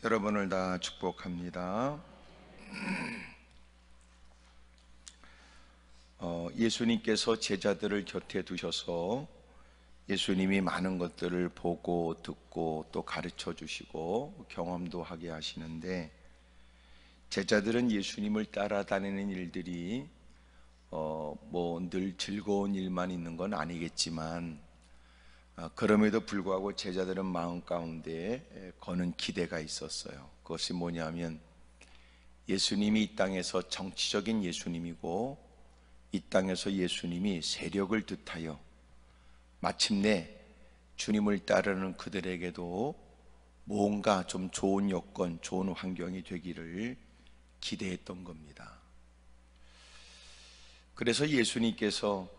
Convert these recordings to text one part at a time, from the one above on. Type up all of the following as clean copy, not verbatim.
여러분을 다 축복합니다. 예수님께서 제자들을 곁에 두셔서 예수님이 많은 것들을 보고 듣고 또 가르쳐 주시고 경험도 하게 하시는데, 제자들은 예수님을 따라다니는 일들이 늘 즐거운 일만 있는 건 아니겠지만, 그럼에도 불구하고 제자들은 마음 가운데 거는 기대가 있었어요. 그것이 뭐냐면, 예수님이 이 땅에서 정치적인 예수님이고, 이 땅에서 예수님이 세력을 뜻하여 마침내 주님을 따르는 그들에게도 뭔가 좀 좋은 여건, 좋은 환경이 되기를 기대했던 겁니다. 그래서 예수님께서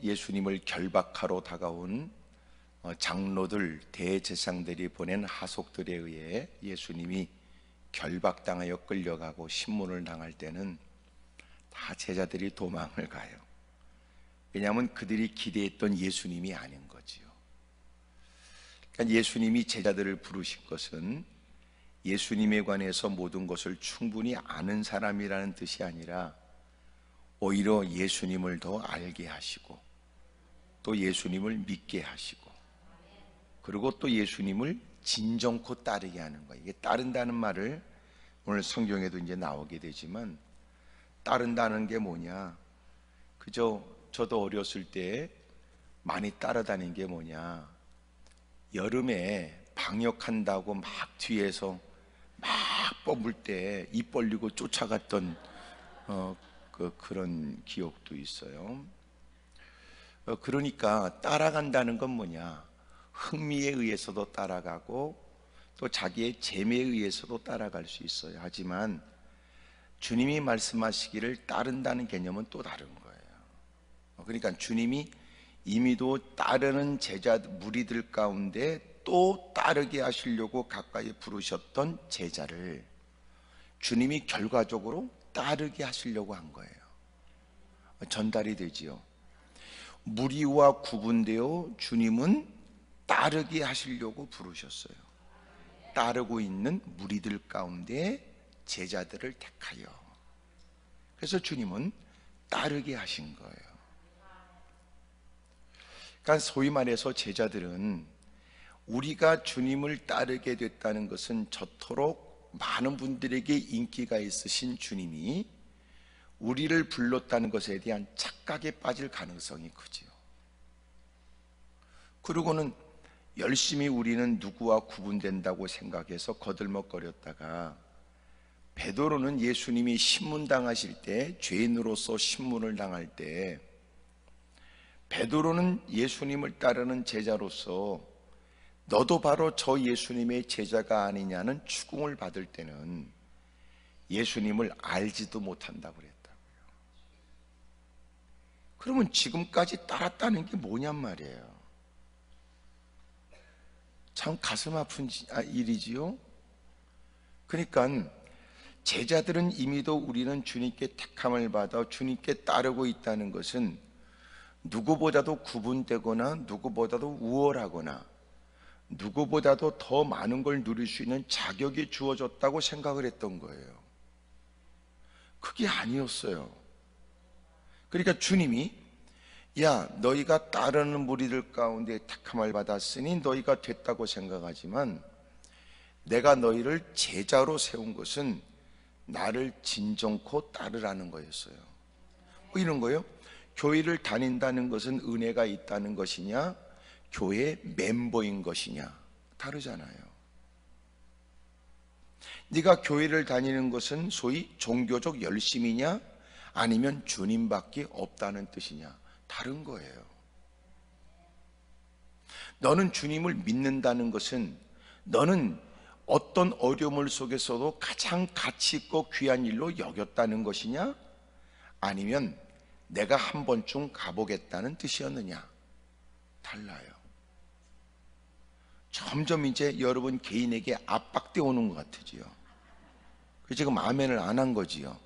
예수님을 결박하러 다가온 장로들, 대제사장들이 보낸 하속들에 의해 예수님이 결박당하여 끌려가고 신문을 당할 때는 다 제자들이 도망을 가요. 왜냐하면 그들이 기대했던 예수님이 아닌 거지요. 그러니까 예수님이 제자들을 부르신 것은 예수님에 관해서 모든 것을 충분히 아는 사람이라는 뜻이 아니라, 오히려 예수님을 더 알게 하시고, 또 예수님을 믿게 하시고, 그리고 또 예수님을 진정코 따르게 하는 거예요. 이게 따른다는 말을 오늘 성경에도 이제 나오게 되지만, 따른다는 게 뭐냐? 그저 저도 어렸을 때 많이 따라다닌 게 뭐냐? 여름에 방역한다고 막 뒤에서 막 뻗을 때 입 벌리고 쫓아갔던 그런 기억도 있어요. 그러니까 따라간다는 건 뭐냐? 흥미에 의해서도 따라가고 또 자기의 재미에 의해서도 따라갈 수 있어요. 하지만 주님이 말씀하시기를 따른다는 개념은 또 다른 거예요. 그러니까 주님이 이미도 따르는 제자 무리들 가운데 또 따르게 하시려고 가까이 부르셨던 제자를 주님이 결과적으로 따르게 하시려고 한 거예요. 전달이 되지요. 무리와 구분되어 주님은 따르게 하시려고 부르셨어요. 따르고 있는 무리들 가운데 제자들을 택하여, 그래서 주님은 따르게 하신 거예요. 그러니까 소위 말해서 제자들은, 우리가 주님을 따르게 됐다는 것은 저토록 많은 분들에게 인기가 있으신 주님이 우리를 불렀다는 것에 대한 착각에 빠질 가능성이 크지요. 그리고는 열심히 우리는 누구와 구분된다고 생각해서 거들먹거렸다가, 베드로는 예수님이 신문당하실 때, 죄인으로서 신문을 당할 때, 베드로는 예수님을 따르는 제자로서 너도 바로 저 예수님의 제자가 아니냐는 추궁을 받을 때는 예수님을 알지도 못한다고 그랬다고요. 그러면 지금까지 따랐다는 게 뭐냔 말이에요. 참 가슴 아픈 일이지요. 그러니까 제자들은 이미도 우리는 주님께 택함을 받아 주님께 따르고 있다는 것은 누구보다도 구분되거나 누구보다도 우월하거나 누구보다도 더 많은 걸 누릴 수 있는 자격이 주어졌다고 생각을 했던 거예요. 그게 아니었어요. 그러니까 주님이, 야, 너희가 따르는 무리들 가운데 택함을 받았으니 너희가 됐다고 생각하지만, 내가 너희를 제자로 세운 것은 나를 진정코 따르라는 거였어요. 뭐 이런 거예요? 교회를 다닌다는 것은 은혜가 있다는 것이냐, 교회 멤버인 것이냐, 다르잖아요. 네가 교회를 다니는 것은 소위 종교적 열심이냐, 아니면 주님밖에 없다는 뜻이냐, 다른 거예요. 너는 주님을 믿는다는 것은 너는 어떤 어려움 속에서도 가장 가치 있고 귀한 일로 여겼다는 것이냐, 아니면 내가 한 번쯤 가보겠다는 뜻이었느냐, 달라요. 점점 이제 여러분 개인에게 압박되어 오는 것 같으지요. 그래서 지금 아멘을 안 한 거지요.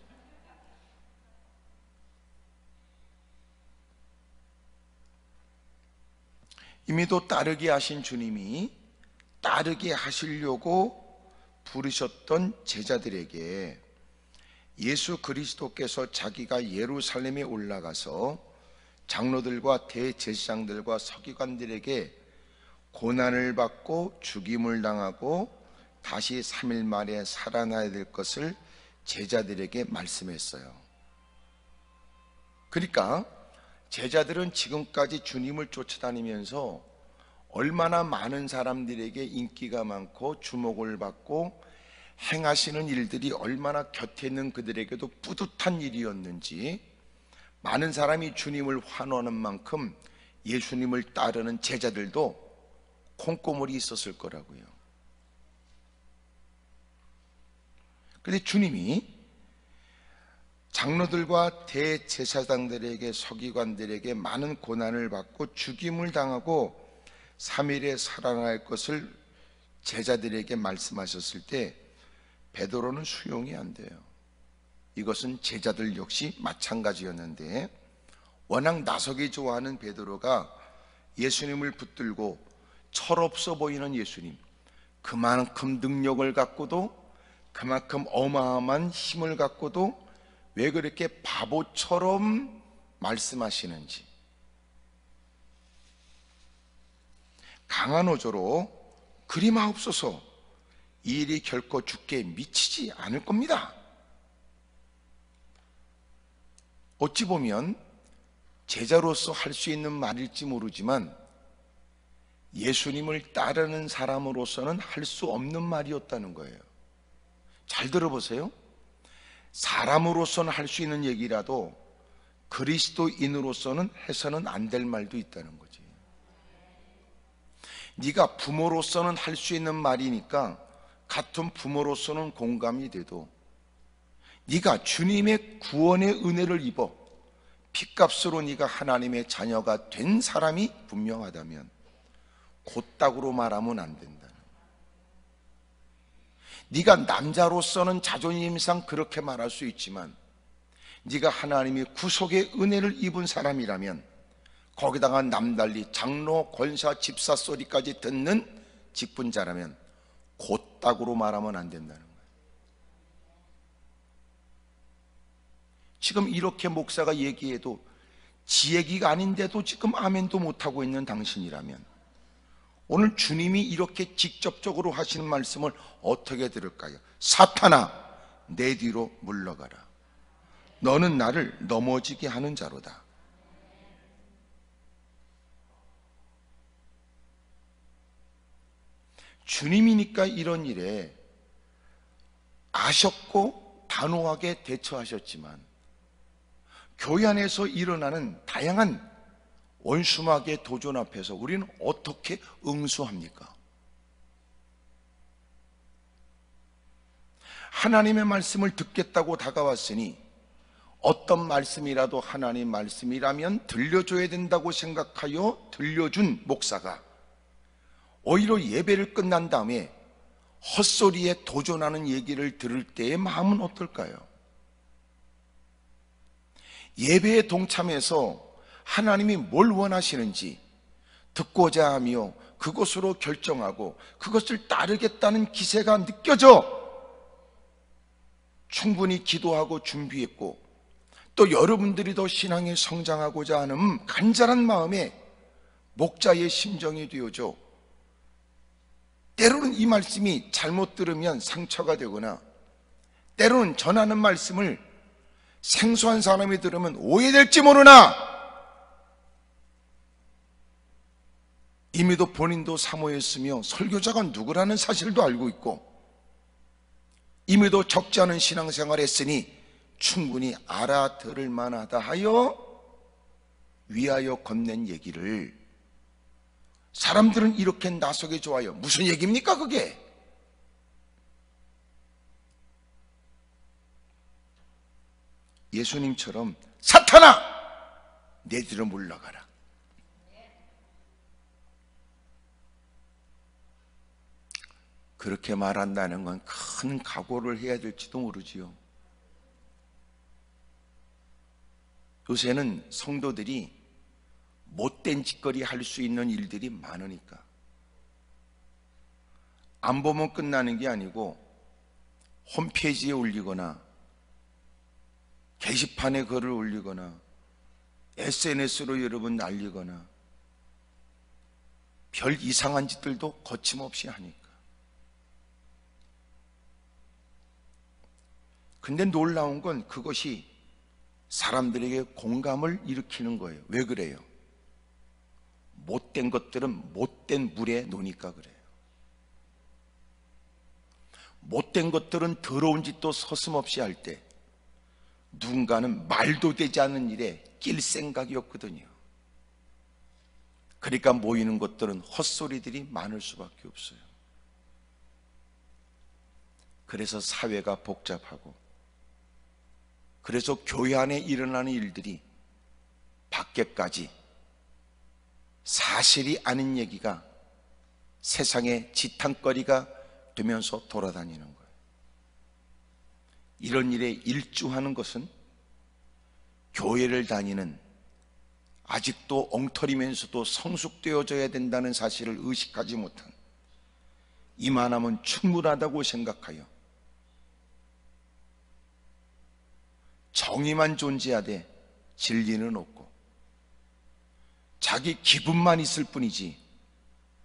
이미도 따르게 하신 주님이 따르게 하시려고 부르셨던 제자들에게 예수 그리스도께서 자기가 예루살렘에 올라가서 장로들과 대제사장들과 서기관들에게 고난을 받고 죽임을 당하고 다시 3일 만에 살아나야 될 것을 제자들에게 말씀했어요. 그러니까 제자들은 지금까지 주님을 쫓아다니면서 얼마나 많은 사람들에게 인기가 많고 주목을 받고 행하시는 일들이 얼마나 곁에 있는 그들에게도 뿌듯한 일이었는지, 많은 사람이 주님을 환호하는 만큼 예수님을 따르는 제자들도 콩고물이 있었을 거라고요. 그런데 주님이 장로들과 대제사장들에게 서기관들에게 많은 고난을 받고 죽임을 당하고 3일에 살아날 것을 제자들에게 말씀하셨을 때 베드로는 수용이 안 돼요. 이것은 제자들 역시 마찬가지였는데, 워낙 나서기 좋아하는 베드로가 예수님을 붙들고 철없어 보이는 예수님, 그만큼 능력을 갖고도, 그만큼 어마어마한 힘을 갖고도 왜 그렇게 바보처럼 말씀하시는지, 강한 어조로 그리 마옵소서, 이 일이 결코 주께 미치지 않을 겁니다. 어찌 보면 제자로서 할 수 있는 말일지 모르지만 예수님을 따르는 사람으로서는 할 수 없는 말이었다는 거예요. 잘 들어보세요. 사람으로서는 할 수 있는 얘기라도 그리스도인으로서는 해서는 안 될 말도 있다는 거지. 네가 부모로서는 할 수 있는 말이니까 같은 부모로서는 공감이 돼도, 네가 주님의 구원의 은혜를 입어 핏값으로 네가 하나님의 자녀가 된 사람이 분명하다면 곧다구로 말하면 안 된다. 네가 남자로서는 자존심상 그렇게 말할 수 있지만, 네가 하나님의 구속의 은혜를 입은 사람이라면 거기다가 남달리 장로, 권사, 집사 소리까지 듣는 직분자라면 곧다구로 말하면 안 된다는 거예요. 지금 이렇게 목사가 얘기해도 지 얘기가 아닌데도 지금 아멘도 못하고 있는 당신이라면 오늘 주님이 이렇게 직접적으로 하시는 말씀을 어떻게 들을까요? 사탄아, 내 뒤로 물러가라. 너는 나를 넘어지게 하는 자로다. 주님이니까 이런 일에 아셨고 단호하게 대처하셨지만, 교회 안에서 일어나는 다양한 원수마귀의 도전 앞에서 우리는 어떻게 응수합니까? 하나님의 말씀을 듣겠다고 다가왔으니 어떤 말씀이라도 하나님 말씀이라면 들려줘야 된다고 생각하여 들려준 목사가 오히려 예배를 끝난 다음에 헛소리에 도전하는 얘기를 들을 때의 마음은 어떨까요? 예배에 동참해서 하나님이 뭘 원하시는지 듣고자 하며 그것으로 결정하고 그것을 따르겠다는 기세가 느껴져 충분히 기도하고 준비했고, 또 여러분들이 더 신앙에 성장하고자 하는 간절한 마음에 목자의 심정이 되어져 때로는 이 말씀이 잘못 들으면 상처가 되거나, 때로는 전하는 말씀을 생소한 사람이 들으면 오해될지 모르나 이미도 본인도 사모했으며 설교자가 누구라는 사실도 알고 있고 이미도 적지 않은 신앙생활을 했으니 충분히 알아들을 만하다 하여 위하여 건넨 얘기를 사람들은 이렇게 나서기 좋아요. 무슨 얘기입니까 그게? 예수님처럼 사탄아 내 뒤로 물러가라. 그렇게 말한다는 건 큰 각오를 해야 될지도 모르지요. 요새는 성도들이 못된 짓거리 할 수 있는 일들이 많으니까 안 보면 끝나는 게 아니고 홈페이지에 올리거나 게시판에 글을 올리거나 SNS로 여러분 날리거나 별 이상한 짓들도 거침없이 하니까. 근데 놀라운 건 그것이 사람들에게 공감을 일으키는 거예요. 왜 그래요? 못된 것들은 못된 물에 노니까 그래요. 못된 것들은 더러운 짓도 서슴없이 할 때 누군가는 말도 되지 않는 일에 낄 생각이 없거든요. 그러니까 모이는 것들은 헛소리들이 많을 수밖에 없어요. 그래서 사회가 복잡하고, 그래서 교회 안에 일어나는 일들이 밖에까지 사실이 아닌 얘기가 세상의 지탄거리가 되면서 돌아다니는 거예요. 이런 일에 일조하는 것은 교회를 다니는, 아직도 엉터리면서도 성숙되어져야 된다는 사실을 의식하지 못한, 이만하면 충분하다고 생각하여 정의만 존재하되 진리는 없고 자기 기분만 있을 뿐이지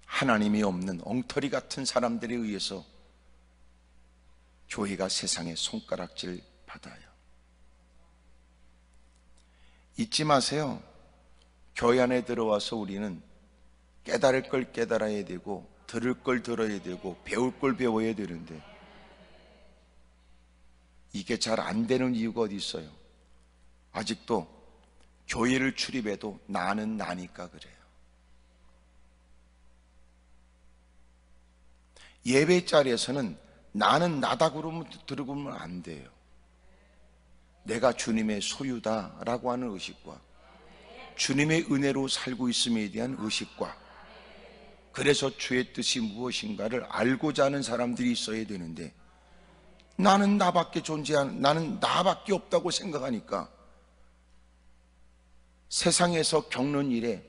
하나님이 없는 엉터리 같은 사람들에 의해서 교회가 세상에 손가락질 받아요. 잊지 마세요. 교회 안에 들어와서 우리는 깨달을 걸 깨달아야 되고, 들을 걸 들어야 되고, 배울 걸 배워야 되는데 이게 잘 안 되는 이유가 어디 있어요? 아직도 교회를 출입해도 나는 나니까 그래요. 예배 자리에서는 나는 나다 그러면 들으면 안 돼요. 내가 주님의 소유다라고 하는 의식과 주님의 은혜로 살고 있음에 대한 의식과, 그래서 주의 뜻이 무엇인가를 알고자 하는 사람들이 있어야 되는데, 나는 나밖에 나는 나밖에 없다고 생각하니까 세상에서 겪는 일에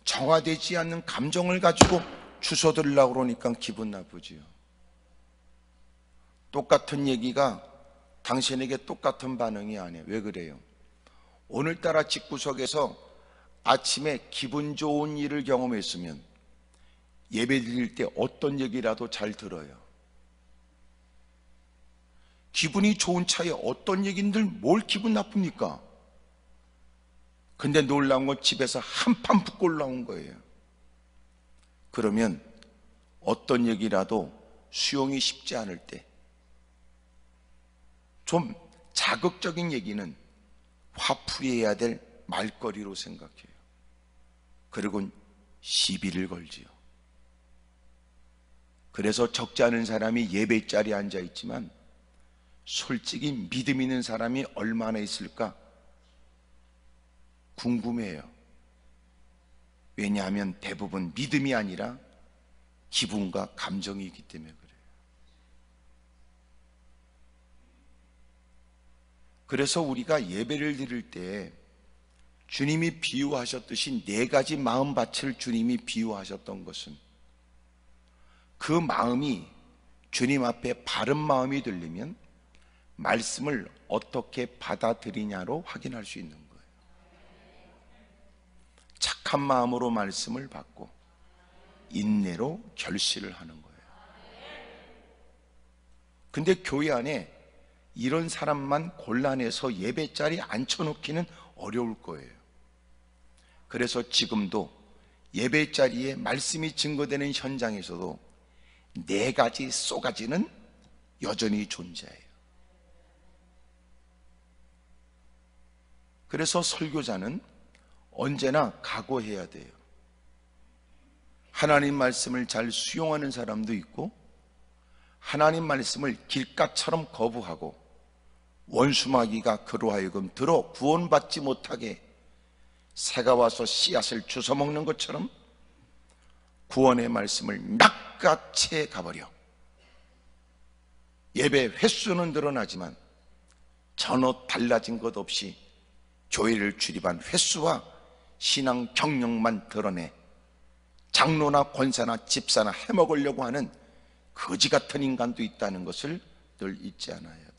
정화되지 않는 감정을 가지고 주워들으려고 그러니까 기분 나쁘지요. 똑같은 얘기가 당신에게 똑같은 반응이 아니에요. 왜 그래요? 오늘따라 집구석에서 아침에 기분 좋은 일을 경험했으면 예배 드릴 때 어떤 얘기라도 잘 들어요. 기분이 좋은 차에 어떤 얘기인들 뭘 기분 나쁩니까? 근데 놀라운 건 집에서 한판 붙고 올라온 거예요. 그러면 어떤 얘기라도 수용이 쉽지 않을 때 좀 자극적인 얘기는 화풀이해야 될 말거리로 생각해요. 그리고 시비를 걸지요. 그래서 적지 않은 사람이 예배 자리에 앉아 있지만 솔직히 믿음 있는 사람이 얼마나 있을까 궁금해요. 왜냐하면 대부분 믿음이 아니라 기분과 감정이 있기 때문에 그래요. 그래서 우리가 예배를 드릴 때 주님이 비유하셨듯이 4가지 마음밭을 주님이 비유하셨던 것은, 그 마음이 주님 앞에 바른 마음이 되려면 말씀을 어떻게 받아들이냐로 확인할 수 있는 거예요. 착한 마음으로 말씀을 받고 인내로 결실을 하는 거예요. 근데 교회 안에 이런 사람만 골라내서 예배 자리에 앉혀놓기는 어려울 거예요. 그래서 지금도 예배 자리에 말씀이 증거되는 현장에서도 4가지 쏘가지는 여전히 존재해요. 그래서 설교자는 언제나 각오해야 돼요. 하나님 말씀을 잘 수용하는 사람도 있고, 하나님 말씀을 길가처럼 거부하고 원수마귀가 그로 하여금 들어 구원받지 못하게 새가 와서 씨앗을 주워먹는 것처럼 구원의 말씀을 낚아채 가버려. 예배 횟수는 늘어나지만 전혀 달라진 것 없이 교회를 출입한 횟수와 신앙 경력만 드러내 장로나 권사나 집사나 해먹으려고 하는 거지 같은 인간도 있다는 것을 늘 잊지 않아야 돼요.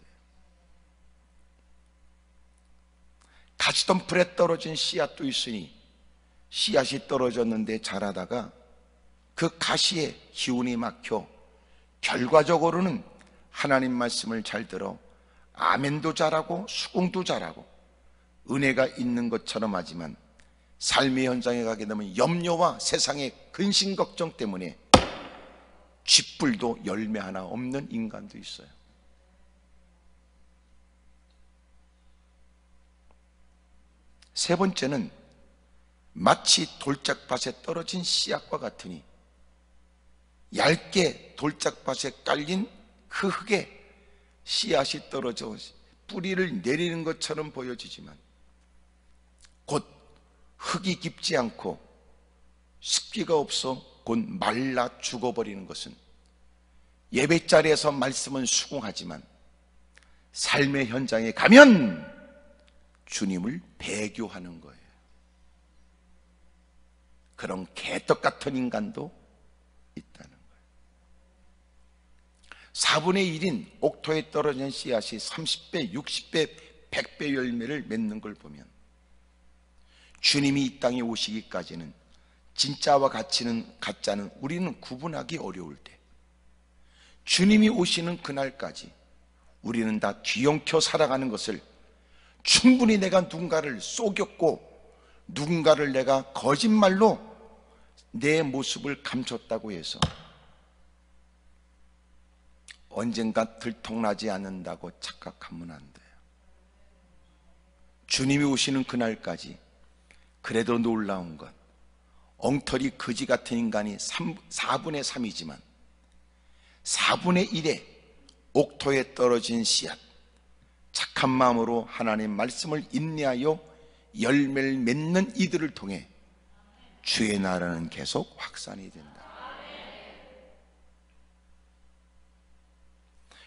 가시덤불에 떨어진 씨앗도 있으니 씨앗이 떨어졌는데 자라다가 그 가시에 기운이 막혀 결과적으로는 하나님 말씀을 잘 들어 아멘도 잘하고 수긍도 잘하고 은혜가 있는 것처럼 하지만 삶의 현장에 가게 되면 염려와 세상의 근심 걱정 때문에 쥐뿔도 열매 하나 없는 인간도 있어요. 세 번째는 마치 돌짝밭에 떨어진 씨앗과 같으니 얇게 돌짝밭에 깔린 그 흙에 씨앗이 떨어져 뿌리를 내리는 것처럼 보여지지만 곧 흙이 깊지 않고 습기가 없어 곧 말라 죽어버리는 것은 예배자리에서 말씀은 수긍하지만 삶의 현장에 가면 주님을 배교하는 거예요. 그런 개떡 같은 인간도 있다는 거예요. 4분의 1인 옥토에 떨어진 씨앗이 30배, 60배, 100배 열매를 맺는 걸 보면 주님이 이 땅에 오시기까지는 진짜와 가짜는 우리는 구분하기 어려울 때, 주님이 오시는 그날까지 우리는 다 뒤엉켜 살아가는 것을 충분히 내가 누군가를 속였고 누군가를 내가 거짓말로 내 모습을 감췄다고 해서 언젠가 들통나지 않는다고 착각하면 안 돼요. 주님이 오시는 그날까지 그래도 놀라운 것, 엉터리 거지 같은 인간이 4분의 3이지만 4분의 1의 옥토에 떨어진 씨앗, 착한 마음으로 하나님 말씀을 인내하여 열매를 맺는 이들을 통해 주의 나라는 계속 확산이 된다.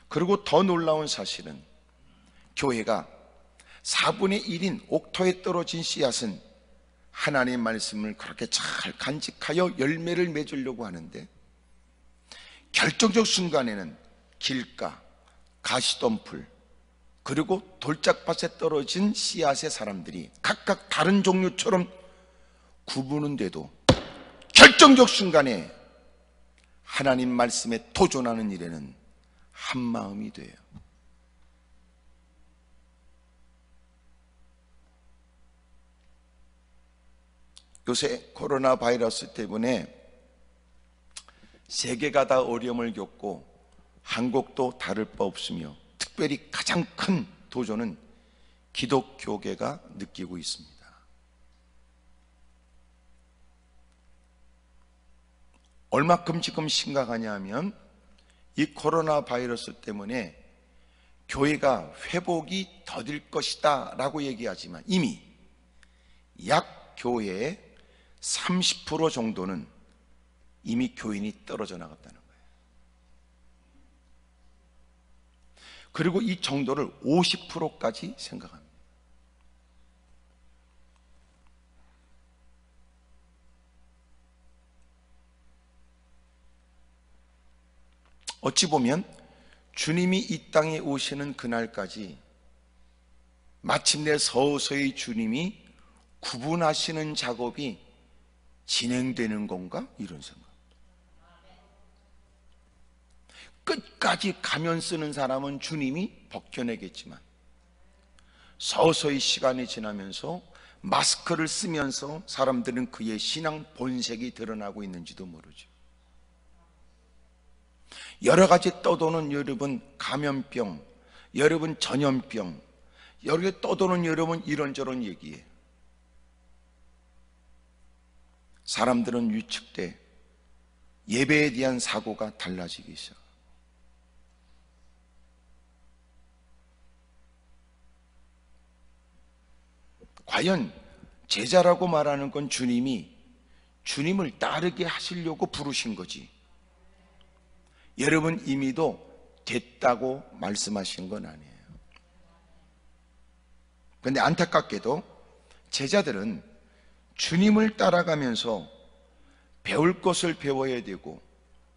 그리고 더 놀라운 사실은 교회가 4분의 1인 옥토에 떨어진 씨앗은 하나님의 말씀을 그렇게 잘 간직하여 열매를 맺으려고 하는데 결정적 순간에는 길가, 가시덤불, 그리고 돌짝밭에 떨어진 씨앗의 사람들이 각각 다른 종류처럼 구부는데도 결정적 순간에 하나님 말씀에 도전하는 일에는 한 마음이 돼요. 요새 코로나 바이러스 때문에 세계가 다 어려움을 겪고 한국도 다를 바 없으며 특별히 가장 큰 도전은 기독교계가 느끼고 있습니다. 얼마큼 지금 심각하냐 하면 이 코로나 바이러스 때문에 교회가 회복이 더딜 것이다 라고 얘기하지만 이미 약 교회의 30% 정도는 이미 교인이 떨어져 나갔다는 거예요. 그리고 이 정도를 50%까지 생각합니다. 어찌 보면 주님이 이 땅에 오시는 그날까지 마침내 서서히 주님이 구분하시는 작업이 진행되는 건가? 이런 생각. 끝까지 가면 쓰는 사람은 주님이 벗겨내겠지만 서서히 시간이 지나면서 마스크를 쓰면서 사람들은 그의 신앙 본색이 드러나고 있는지도 모르죠. 여러 가지 떠도는 여러분 감염병, 여러분 전염병, 여기 떠도는 여러분 이런저런 얘기예요. 사람들은 위축돼 예배에 대한 사고가 달라지기 시작. 과연 제자라고 말하는 건 주님이 주님을 따르게 하시려고 부르신 거지, 여러분 이미도 됐다고 말씀하신 건 아니에요. 그런데 안타깝게도 제자들은 주님을 따라가면서 배울 것을 배워야 되고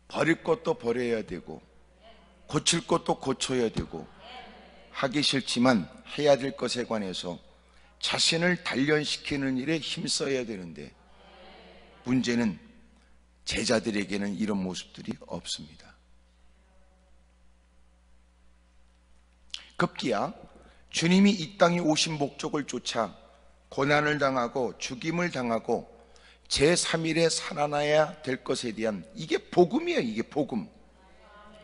버릴 것도 버려야 되고 고칠 것도 고쳐야 되고, 하기 싫지만 해야 될 것에 관해서 자신을 단련시키는 일에 힘써야 되는데, 문제는 제자들에게는 이런 모습들이 없습니다. 급기야 주님이 이 땅에 오신 목적을 쫓아 고난을 당하고 죽임을 당하고 제3일에 살아나야 될 것에 대한, 이게 복음이에요. 이게 복음.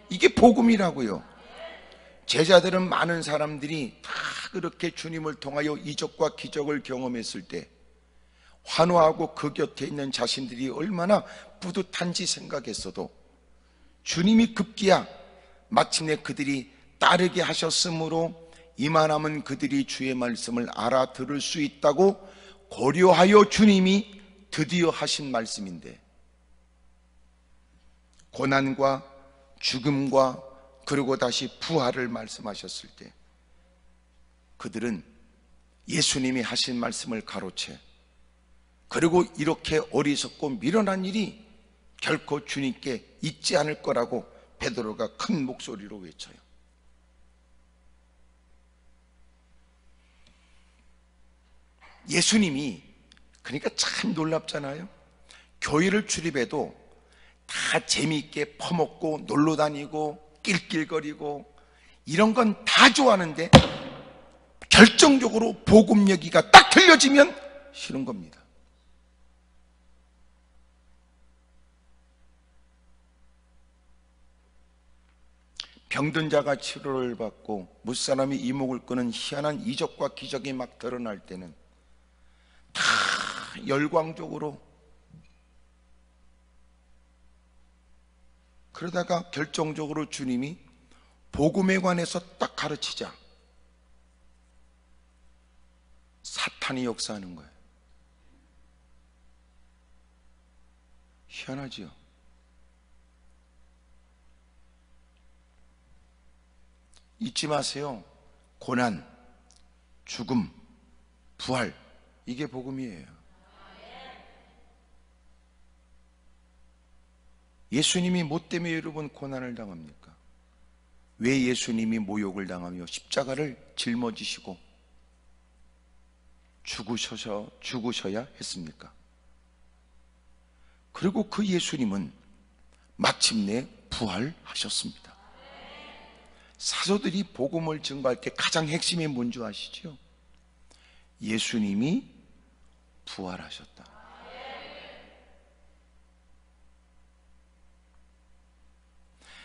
이게 복음이라고요. 제자들은 많은 사람들이 다 그렇게 주님을 통하여 이적과 기적을 경험했을 때 환호하고 그 곁에 있는 자신들이 얼마나 뿌듯한지 생각했어도, 주님이 급기야 마침내 그들이 따르게 하셨으므로 이만하면 그들이 주의 말씀을 알아들을 수 있다고 고려하여 주님이 드디어 하신 말씀인데, 고난과 죽음과 그리고 다시 부활을 말씀하셨을 때 그들은 예수님이 하신 말씀을 가로채, 그리고 이렇게 어리석고 미련한 일이 결코 주님께 있지 않을 거라고 베드로가 큰 목소리로 외쳐요. 예수님이, 그러니까 참 놀랍잖아요. 교회를 출입해도 다 재미있게 퍼먹고 놀러 다니고 낄낄거리고 이런 건 다 좋아하는데, 결정적으로 복음 얘기가 딱 들려지면 싫은 겁니다. 병든 자가 치료를 받고 무사람이 이목을 끄는 희한한 이적과 기적이 막 드러날 때는 다 열광적으로, 그러다가 결정적으로 주님이 복음에 관해서 딱 가르치자 사탄이 역사하는 거예요. 희한하지요. 잊지 마세요. 고난, 죽음, 부활, 이게 복음이에요. 예수님이 뭐 때문에 여러분 고난을 당합니까? 왜 예수님이 모욕을 당하며 십자가를 짊어지시고 죽으셔야 했습니까? 그리고 그 예수님은 마침내 부활하셨습니다. 사도들이 복음을 증거할 때 가장 핵심이 뭔지 아시죠? 예수님이 부활하셨다.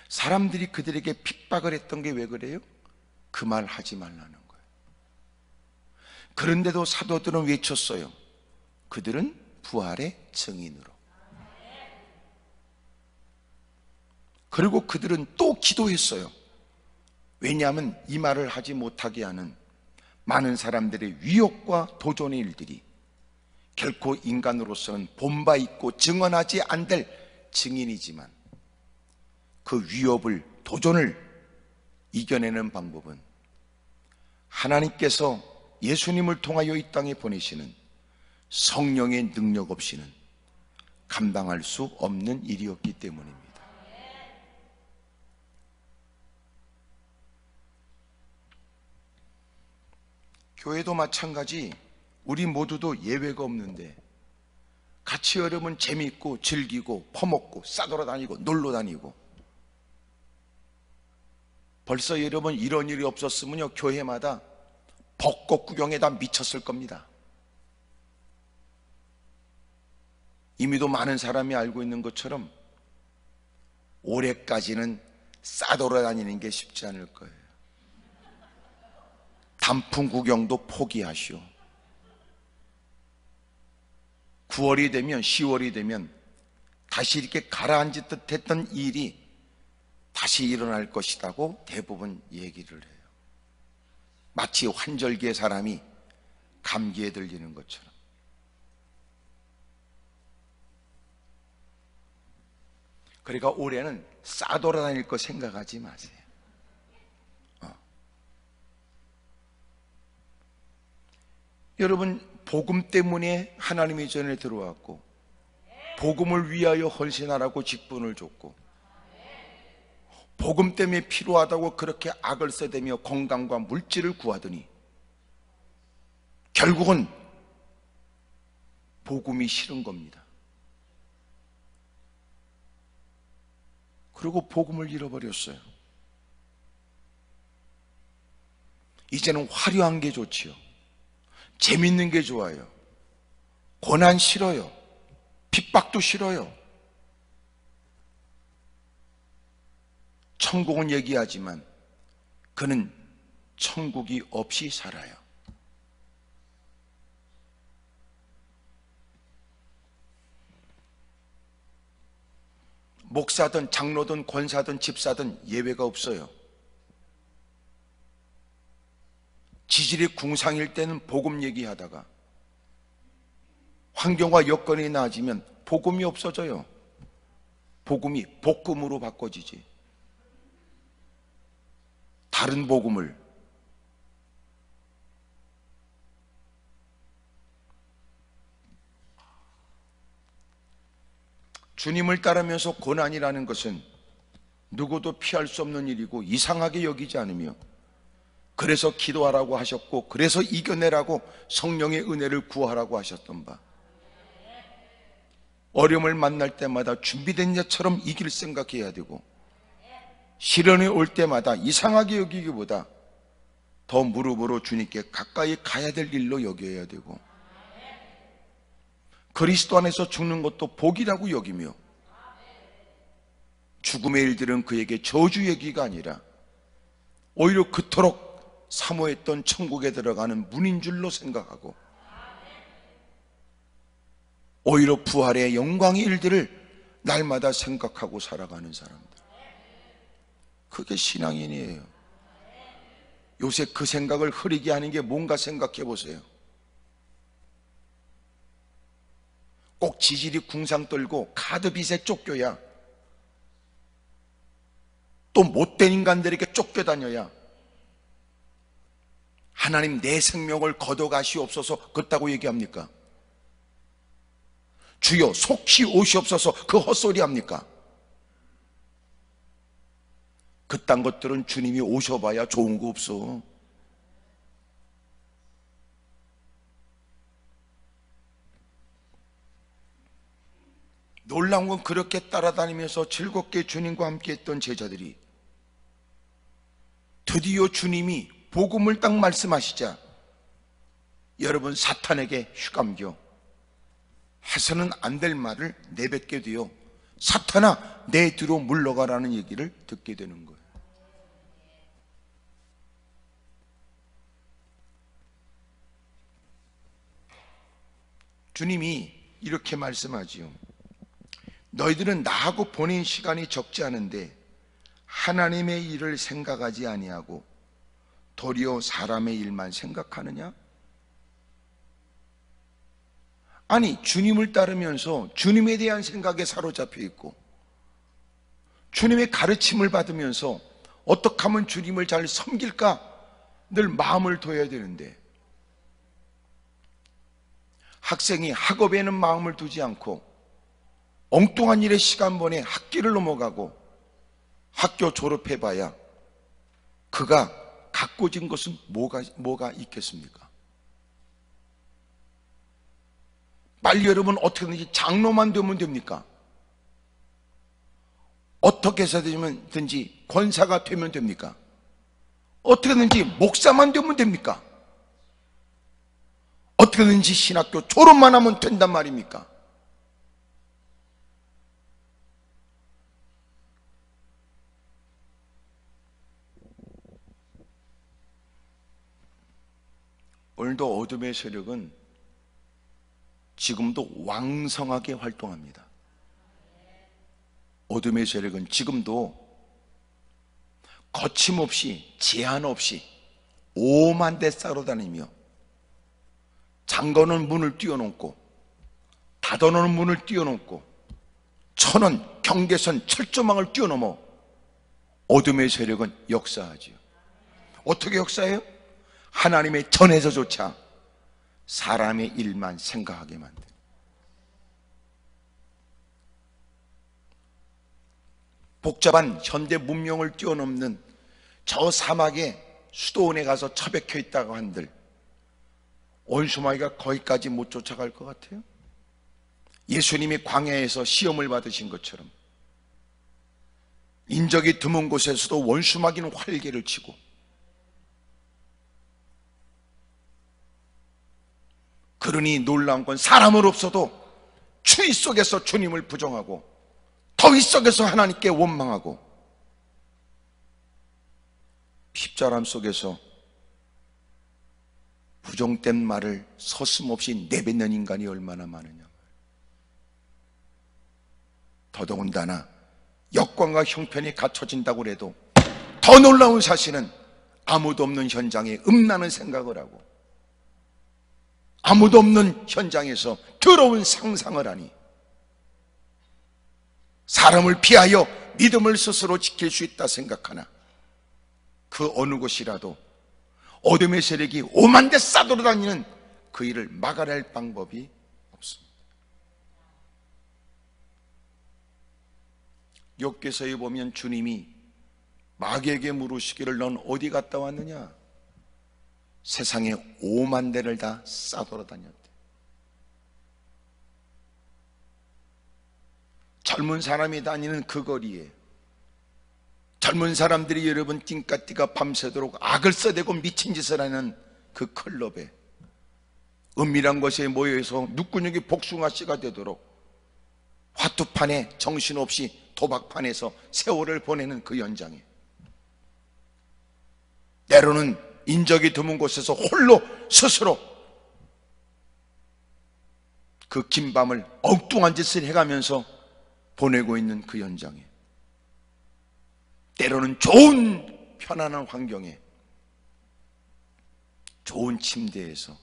사람들이 그들에게 핍박을 했던 게 왜 그래요? 그 말 하지 말라는 거예요. 그런데도 사도들은 외쳤어요. 그들은 부활의 증인으로. 그리고 그들은 또 기도했어요. 왜냐하면 이 말을 하지 못하게 하는 많은 사람들의 위협과 도전의 일들이 결코 인간으로서는 본바 있고 증언하지 않을 증인이지만, 그 위협을, 도전을 이겨내는 방법은 하나님께서 예수님을 통하여 이 땅에 보내시는 성령의 능력 없이는 감당할 수 없는 일이었기 때문입니다. 교회도 마찬가지, 우리 모두도 예외가 없는데 같이 여러분 재미있고 즐기고 퍼먹고 싸돌아다니고 놀러 다니고, 벌써 여러분 이런 일이 없었으면요 교회마다 벚꽃 구경에 다 미쳤을 겁니다. 이미도 많은 사람이 알고 있는 것처럼 올해까지는 싸돌아다니는 게 쉽지 않을 거예요. 단풍 구경도 포기하시오. 9월이 되면, 10월이 되면 다시 이렇게 가라앉은 듯 했던 일이 다시 일어날 것이라고 대부분 얘기를 해요. 마치 환절기의 사람이 감기에 들리는 것처럼. 그러니까 올해는 싸돌아다닐 거 생각하지 마세요. 여러분, 복음 때문에 하나님의 전에 들어왔고, 복음을 위하여 헌신하라고 직분을 줬고, 복음 때문에 필요하다고 그렇게 악을 써대며 건강과 물질을 구하더니 결국은 복음이 싫은 겁니다. 그리고 복음을 잃어버렸어요. 이제는 화려한 게 좋지요. 재밌는 게 좋아요. 고난 싫어요. 핍박도 싫어요. 천국은 얘기하지만 그는 천국이 없이 살아요. 목사든 장로든 권사든 집사든 예외가 없어요. 지질이 궁상일 때는 복음 얘기하다가 환경과 여건이 나아지면 복음이 없어져요. 복음이 복음으로 바꿔지지. 다른 복음을. 주님을 따르면서 고난이라는 것은 누구도 피할 수 없는 일이고 이상하게 여기지 않으며, 그래서 기도하라고 하셨고 그래서 이겨내라고 성령의 은혜를 구하라고 하셨던 바, 어려움을 만날 때마다 준비된 자처럼 이길 생각해야 되고, 시련이 올 때마다 이상하게 여기기보다 더 무릎으로 주님께 가까이 가야 될 일로 여겨야 되고, 그리스도 안에서 죽는 것도 복이라고 여기며, 죽음의 일들은 그에게 저주 얘기가 아니라 오히려 그토록 사모했던 천국에 들어가는 문인 줄로 생각하고, 오히려 부활의 영광의 일들을 날마다 생각하고 살아가는 사람들, 그게 신앙인이에요. 요새 그 생각을 흐리게 하는 게 뭔가 생각해 보세요. 꼭 지질이 궁상 떨고 카드빚에 쫓겨야, 또 못된 인간들에게 쫓겨다녀야 하나님 내 생명을 거둬가시옵소서 그렇다고 얘기합니까? 주여 속히 오시옵소서 그 헛소리 합니까? 그딴 것들은 주님이 오셔봐야 좋은 거 없어. 놀라운 건 그렇게 따라다니면서 즐겁게 주님과 함께 했던 제자들이 드디어 주님이 복음을 딱 말씀하시자 여러분 사탄에게 휘감겨 해서는 안 될 말을 내뱉게 되어 사탄아 내 뒤로 물러가라는 얘기를 듣게 되는 거예요. 주님이 이렇게 말씀하지요. 너희들은 나하고 보낸 시간이 적지 않은데 하나님의 일을 생각하지 아니하고 도리어 사람의 일만 생각하느냐? 아니, 주님을 따르면서 주님에 대한 생각에 사로잡혀 있고 주님의 가르침을 받으면서 어떻게 하면 주님을 잘 섬길까 늘 마음을 둬야 되는데, 학생이 학업에는 마음을 두지 않고 엉뚱한 일에 시간 보내 학기를 넘어가고 학교 졸업해봐야 그가 가꿔진 것은 뭐가 있겠습니까? 빨리 여러분 어떻게든지 장로만 되면 됩니까? 어떻게 해서든지 권사가 되면 됩니까? 어떻게든지 목사만 되면 됩니까? 어떻게든지 신학교 졸업만 하면 된단 말입니까? 오늘도 어둠의 세력은 지금도 왕성하게 활동합니다. 어둠의 세력은 지금도 거침없이 제한 없이 오만 대 싸러 다니며 잠궈놓은 문을 띄워놓고 닫아놓은 문을 띄워놓고 천원, 경계선, 철조망을 뛰어넘어 어둠의 세력은 역사하지요. 어떻게 역사해요? 하나님의 전에서조차 사람의 일만 생각하게 만든. 복잡한 현대 문명을 뛰어넘는 저 사막에 수도원에 가서 처박혀 있다고 한들 원수마귀가 거기까지 못 쫓아갈 것 같아요? 예수님이 광야에서 시험을 받으신 것처럼 인적이 드문 곳에서도 원수마귀는 활개를 치고, 그러니 놀라운 건 사람은 없어도 추위 속에서 주님을 부정하고 더위 속에서 하나님께 원망하고 핍절함 속에서 부정된 말을 서슴없이 내뱉는 인간이 얼마나 많으냐. 더더군다나 역광과 형편이 갖춰진다고 해도 더 놀라운 사실은 아무도 없는 현장에 음란한 생각을 하고 아무도 없는 현장에서 더러운 상상을 하니 사람을 피하여 믿음을 스스로 지킬 수 있다 생각하나 그 어느 곳이라도 어둠의 세력이 오만대 싸돌아다니는 그 일을 막아낼 방법이 없습니다. 욥기서에 보면 주님이 마귀에게 물으시기를 넌 어디 갔다 왔느냐? 세상에 5만 대를 다 싸돌아다녔대. 젊은 사람이 다니는 그 거리에 젊은 사람들이 여러분 띵까띠가 밤새도록 악을 써대고 미친 짓을 하는 그 클럽에 은밀한 곳에 모여서 눈구녕이 복숭아씨가 되도록 화투판에 정신없이 도박판에서 세월을 보내는 그 현장에 때로는 인적이 드문 곳에서 홀로 스스로 그 긴 밤을 엉뚱한 짓을 해가면서 보내고 있는 그 현장에 때로는 좋은 편안한 환경에 좋은 침대에서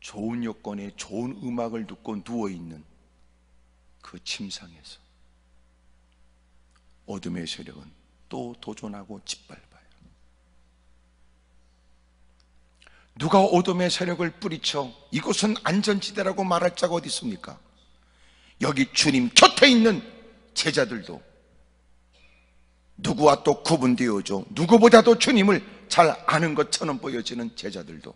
좋은 여건에 좋은 음악을 듣고 누워있는 그 침상에서 어둠의 세력은 또 도전하고 짓밟아요. 누가 어둠의 세력을 뿌리쳐 이곳은 안전지대라고 말할 자가 어디 있습니까? 여기 주님 곁에 있는 제자들도 누구와 또 구분되어져 누구보다도 주님을 잘 아는 것처럼 보여지는 제자들도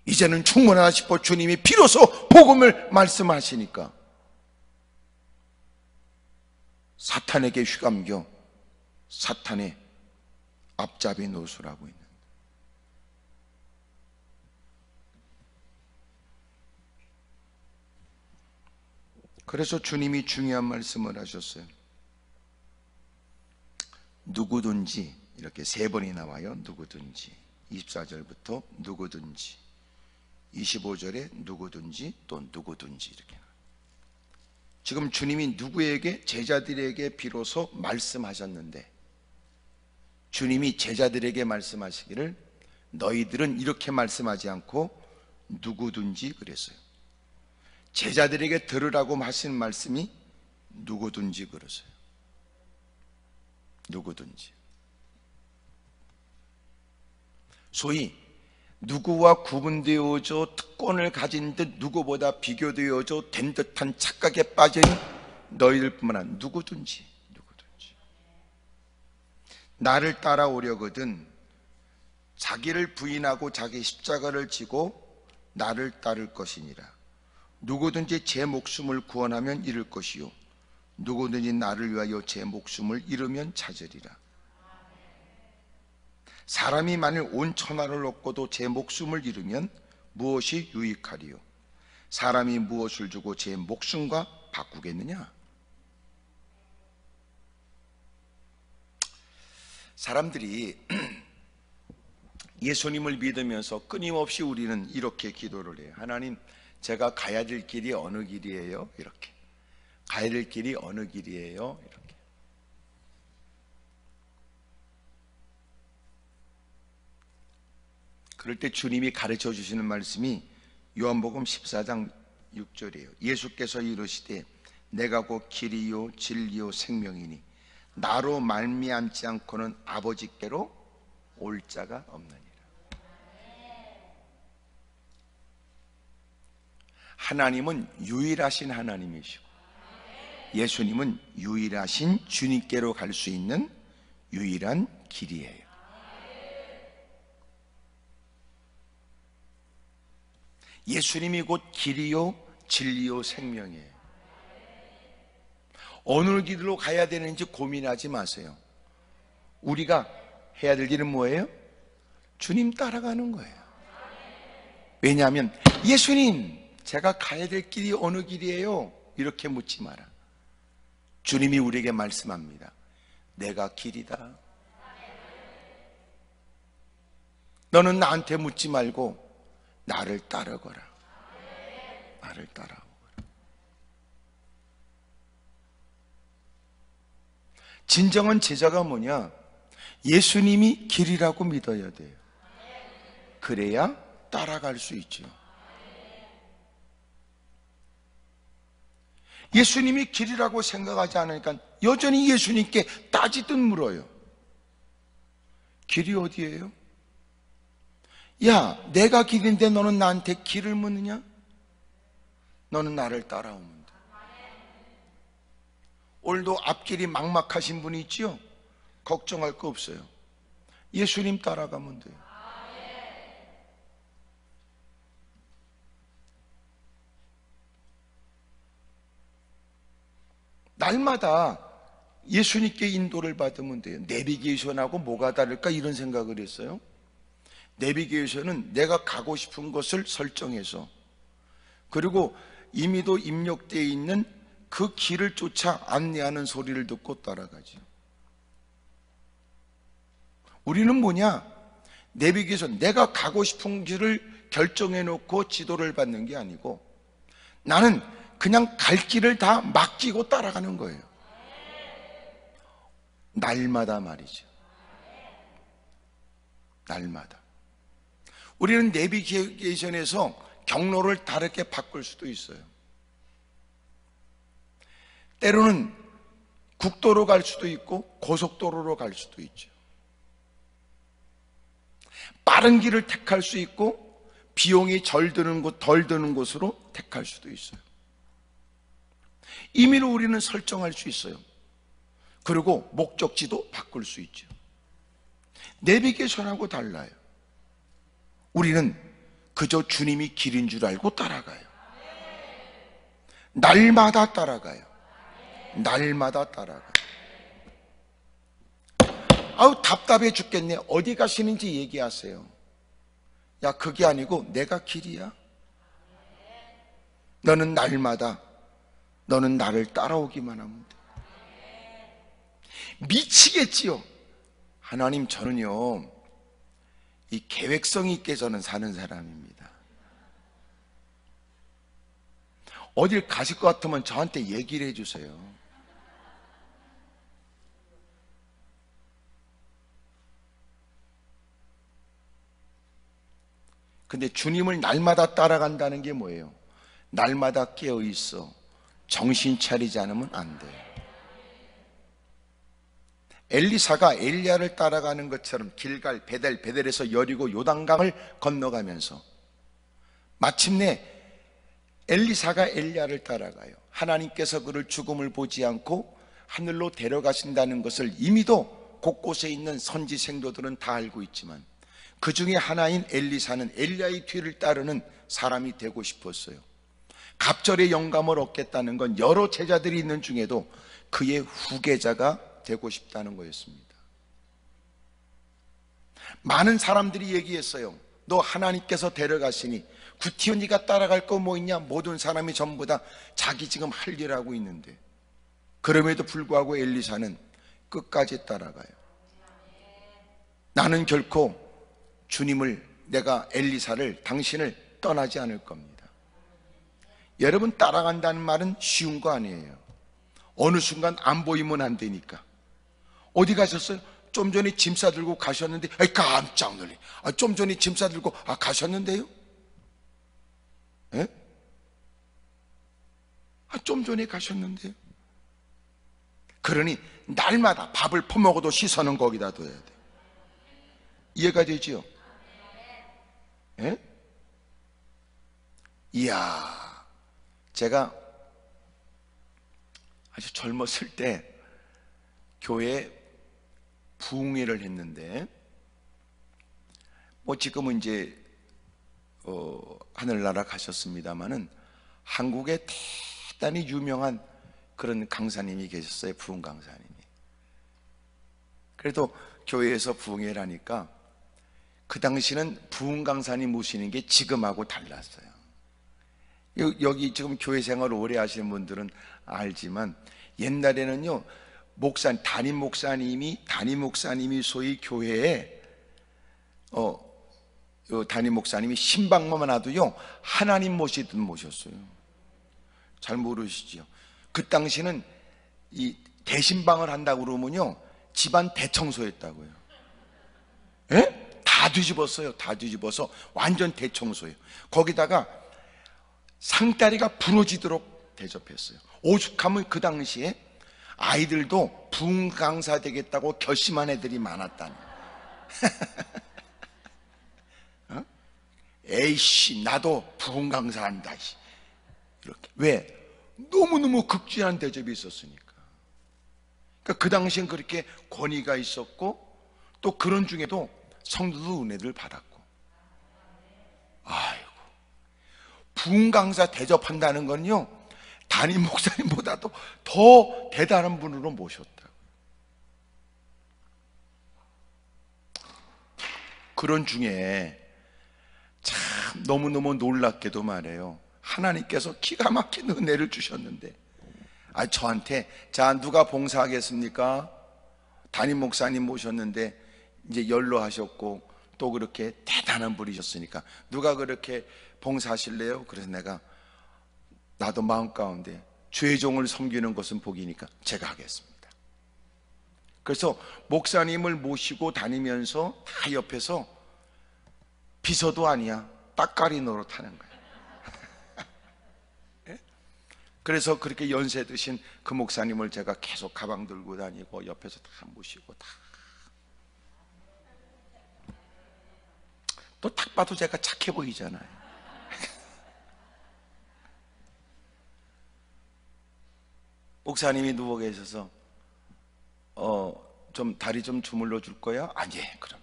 이제는 충분하다 싶어 주님이 비로소 복음을 말씀하시니까 사탄에게 휘감겨 사탄의 앞잡이 노술하고 있는, 그래서 주님이 중요한 말씀을 하셨어요. 누구든지, 이렇게 3번이 나와요. 누구든지, 24절부터 누구든지, 25절에 누구든지, 또 누구든지, 이렇게. 지금 주님이 누구에게? 제자들에게 비로소 말씀하셨는데 주님이 제자들에게 말씀하시기를 너희들은 이렇게 말씀하지 않고 누구든지 그랬어요. 제자들에게 들으라고 하신 말씀이 누구든지 그러세요. 누구든지. 소위 누구와 구분되어져 특권을 가진 듯 누구보다 비교되어져 된 듯한 착각에 빠진 너희들뿐만 아니라 누구든지 나를 따라오려거든 자기를 부인하고 자기 십자가를 지고 나를 따를 것이니라. 누구든지 제 목숨을 구원하면 잃을 것이요 누구든지 나를 위하여 제 목숨을 잃으면 찾으리라. 사람이 만일 온 천하를 얻고도 제 목숨을 잃으면 무엇이 유익하리요? 사람이 무엇을 주고 제 목숨과 바꾸겠느냐? 사람들이 예수님을 믿으면서 끊임없이 우리는 이렇게 기도를 해요. 하나님, 제가 가야 될 길이 어느 길이에요? 이렇게. 가야 될 길이 어느 길이에요? 이렇게. 그럴 때 주님이 가르쳐 주시는 말씀이 요한복음 14장 6절이에요. 예수께서 이르시되 내가 곧 길이요 진리요 생명이니 나로 말미암지 않고는 아버지께로 올 자가 없느니라. 하나님은 유일하신 하나님이시고 예수님은 유일하신 주님께로 갈 수 있는 유일한 길이에요. 예수님이 곧 길이요 진리요 생명이에요. 어느 길로 가야 되는지 고민하지 마세요. 우리가 해야 될 일은 뭐예요? 주님 따라가는 거예요. 왜냐하면 예수님, 제가 가야 될 길이 어느 길이에요? 이렇게 묻지 마라. 주님이 우리에게 말씀합니다. 내가 길이다. 너는 나한테 묻지 말고 나를 따르거라. 나를 따라오거라. 진정한 제자가 뭐냐? 예수님이 길이라고 믿어야 돼요. 그래야 따라갈 수 있죠. 예수님이 길이라고 생각하지 않으니까 여전히 예수님께 따지듯 물어요. 길이 어디예요? 야, 내가 길인데 너는 나한테 길을 묻느냐? 너는 나를 따라오면 돼. 오늘도 앞길이 막막하신 분이 있지요? 걱정할 거 없어요. 예수님 따라가면 돼요. 날마다 예수님께 인도를 받으면 돼요. 내비게이션하고 뭐가 다를까 이런 생각을 했어요. 내비게이션은 내가 가고 싶은 곳을 설정해서, 그리고 이미도 입력되어 있는 그 길을 쫓아 안내하는 소리를 듣고 따라가죠. 우리는 뭐냐? 내비게이션, 내가 가고 싶은 길을 결정해 놓고 지도를 받는 게 아니고 나는 그냥 갈 길을 다 맡기고 따라가는 거예요. 날마다 말이죠. 날마다. 우리는 내비게이션에서 경로를 다르게 바꿀 수도 있어요. 때로는 국도로 갈 수도 있고 고속도로로 갈 수도 있죠. 빠른 길을 택할 수 있고 비용이 덜 드는 곳으로 택할 수도 있어요. 임의로 우리는 설정할 수 있어요. 그리고 목적지도 바꿀 수 있죠. 내비게이션하고 달라요. 우리는 그저 주님이 길인 줄 알고 따라가요. 날마다 따라가요. 날마다 따라가요. 아우 답답해 죽겠네. 어디 가시는지 얘기하세요. 야, 그게 아니고 내가 길이야. 너는 날마다, 너는 나를 따라오기만 하면 돼. 미치겠지요. 하나님, 저는요 이 계획성 있게 저는 사는 사람입니다. 어딜 가실 것 같으면 저한테 얘기를 해주세요. 근데 주님을 날마다 따라간다는 게 뭐예요? 날마다 깨어있어 정신 차리지 않으면 안 돼요. 엘리사가 엘리야를 따라가는 것처럼 길갈, 베델에서 여리고 요단강을 건너가면서 마침내 엘리사가 엘리야를 따라가요. 하나님께서 그를 죽음을 보지 않고 하늘로 데려가신다는 것을 이미도 곳곳에 있는 선지 생도들은 다 알고 있지만 그 중에 하나인 엘리사는 엘리야의 뒤를 따르는 사람이 되고 싶었어요. 갑절의 영감을 얻겠다는 건 여러 제자들이 있는 중에도 그의 후계자가 되고 싶다는 거였습니다. 많은 사람들이 얘기했어요. 너 하나님께서 데려가시니 구티어 네가 따라갈 거 뭐 있냐? 모든 사람이 전부 다 자기 지금 할 일 하고 있는데, 그럼에도 불구하고 엘리사는 끝까지 따라가요. 나는 결코 주님을, 내가 엘리사를, 당신을 떠나지 않을 겁니다. 여러분, 따라간다는 말은 쉬운 거 아니에요. 어느 순간 안 보이면 안 되니까. 어디 가셨어요? 좀 전에 짐 싸들고 가셨는데, 아이 깜짝 놀래. 좀 전에 짐 싸들고 가셨는데요? 예? 좀 전에 가셨는데요? 그러니 날마다 밥을 퍼먹어도 시선은 거기다 둬야 돼. 이해가 되지요? 예? 이야, 제가 아주 젊었을 때 교회에 부흥회를 했는데, 뭐 지금은 이제 하늘나라 가셨습니다마는 한국에 대단히 유명한 그런 강사님이 계셨어요. 부흥 강사님이. 그래도 교회에서 부흥회를 하니까 그 당시는 부흥 강사님 모시는 게 지금하고 달랐어요. 여기 지금 교회 생활을 오래 하시는 분들은 알지만 옛날에는요, 담임 목사님이 소위 교회에 담임 목사님이 신방만 와도요 하나님 모시듯 모셨어요. 잘 모르시죠? 그 당시는 이 대신방을 한다고 그러면요 집안 대청소했다고요. 예? 다 뒤집었어요. 다 뒤집어서 완전 대청소예요. 거기다가 상다리가 부러지도록 대접했어요. 오죽하면 그 당시에 아이들도 부흥 강사 되겠다고 결심한 애들이 많았다니. 어? 에이씨 나도 부흥 강사한다. 이렇게. 왜? 너무너무 극진한 대접이 있었으니까. 그러니까 그 당시엔 그렇게 권위가 있었고, 또 그런 중에도 성도도 은혜를 받았고. 아이고, 부흥 강사 대접한다는 건요 담임 목사님보다도 더 대단한 분으로 모셨다고. 그런 중에 참 너무너무 놀랍게도 말이에요, 하나님께서 기가 막힌 은혜를 주셨는데, 저한테 자 누가 봉사하겠습니까? 담임 목사님 모셨는데 이제 연로하셨고 또 그렇게 대단한 분이셨으니까 누가 그렇게 봉사하실래요? 그래서 나도 마음 가운데 죄종을 섬기는 것은 복이니까 제가 하겠습니다. 그래서 목사님을 모시고 다니면서 다 옆에서 비서도 아니야 따까리 노릇하는 거예요. 그래서 그렇게 연세 드신 그 목사님을 제가 계속 가방 들고 다니고 옆에서 다 모시고 다. 또 딱 봐도 제가 착해 보이잖아요. 목사님이 누워 계셔서 좀 다리 좀 주물러 줄 거야? 아니, 그럼.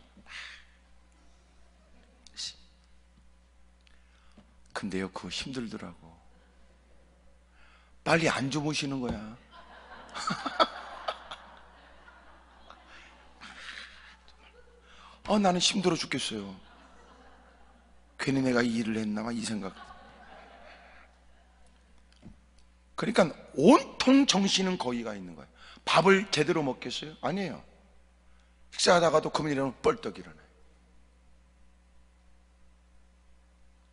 근데요, 그거 힘들더라고. 빨리 안 주무시는 거야. 나는 힘들어 죽겠어요. 괜히 내가 이 일을 했나 이 생각. 그러니까 온통 정신은 거기가 있는 거예요. 밥을 제대로 먹겠어요? 아니에요. 식사하다가도 그만 일어나면 뻘떡 일어나요.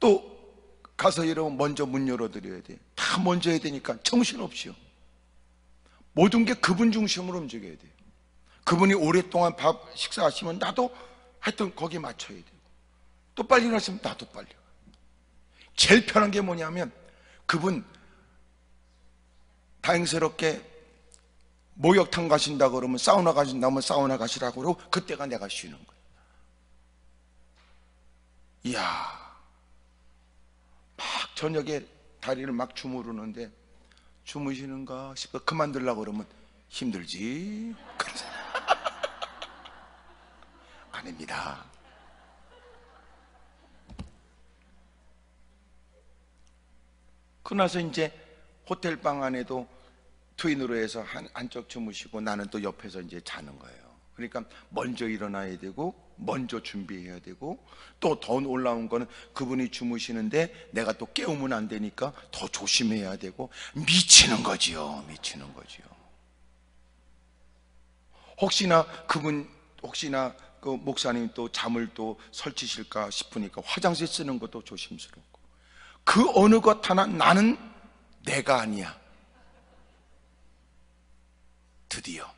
또 가서 이러면 먼저 문 열어드려야 돼요. 다 먼저 해야 되니까 정신없이요. 모든 게 그분 중심으로 움직여야 돼요. 그분이 오랫동안 밥 식사하시면 나도 하여튼 거기에 맞춰야 돼요. 또 빨리 일어났으면 나도 빨리. 제일 편한 게 뭐냐면 그분 다행스럽게 목욕탕 가신다 그러면 사우나 가신다면 사우나 가시라고 그러고 그때가 내가 쉬는 거예요. 이야, 막 저녁에 다리를 막 주무르는데 주무시는가 싶어 그만두려고 그러면 힘들지? 그래서 아닙니다. 그러나서 이제 호텔방 안에도 트윈으로 해서 한쪽 주무시고 나는 또 옆에서 이제 자는 거예요. 그러니까 먼저 일어나야 되고 먼저 준비해야 되고 또 더 올라온 거는 그분이 주무시는데 내가 또 깨우면 안 되니까 더 조심해야 되고 미치는 거지요. 미치는 거지요. 혹시나 그 목사님 또 잠을 또 설치실까 싶으니까 화장실 쓰는 것도 조심스럽고 그 어느 것 하나 나는 내가 아니야. 드디어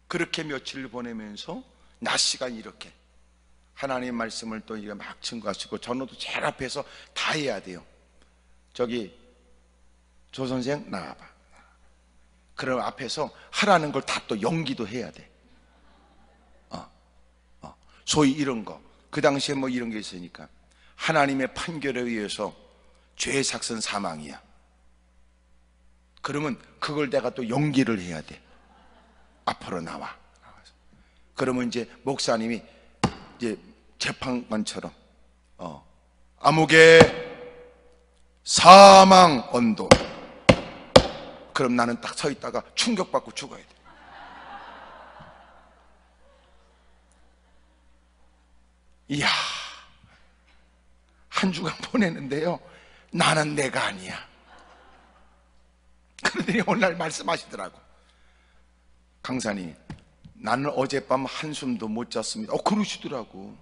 그렇게 며칠을 보내면서 낮 시간 이렇게 하나님의 말씀을 또 이게 막 증거하시고 전호도 제일 앞에서 다 해야 돼요. 저기 조 선생 나와봐. 그럼 앞에서 하라는 걸 다 또 연기도 해야 돼. 소위 이런 거. 그 당시에 뭐 이런 게 있으니까 하나님의 판결에 의해서 죄의 삭은 사망이야. 그러면 그걸 내가 또 연기를 해야 돼. 앞으로 나와. 그러면 이제 목사님이 이제 재판관처럼 암흑의 사망 언도. 그럼 나는 딱 서 있다가 충격받고 죽어야 돼. 이야, 한 주간 보내는데요, 나는 내가 아니야. 그러더니 오늘 말씀하시더라고. 강사님, 나는 어젯밤 한숨도 못 잤습니다. 그러시더라고.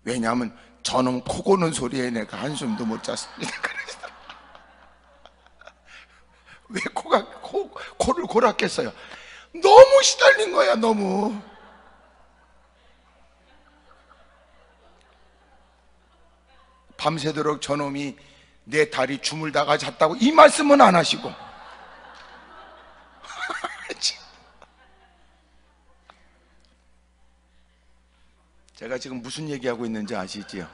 왜냐하면 저놈 코 고는 소리에 내가 한숨도 못 잤습니다. 그러시더라고. 왜 코를 골았겠어요? 너무 시달린 거야, 너무. 밤새도록 저놈이 내 다리 주물다가 잤다고 이 말씀은 안 하시고. 제가 지금 무슨 얘기하고 있는지 아시지요?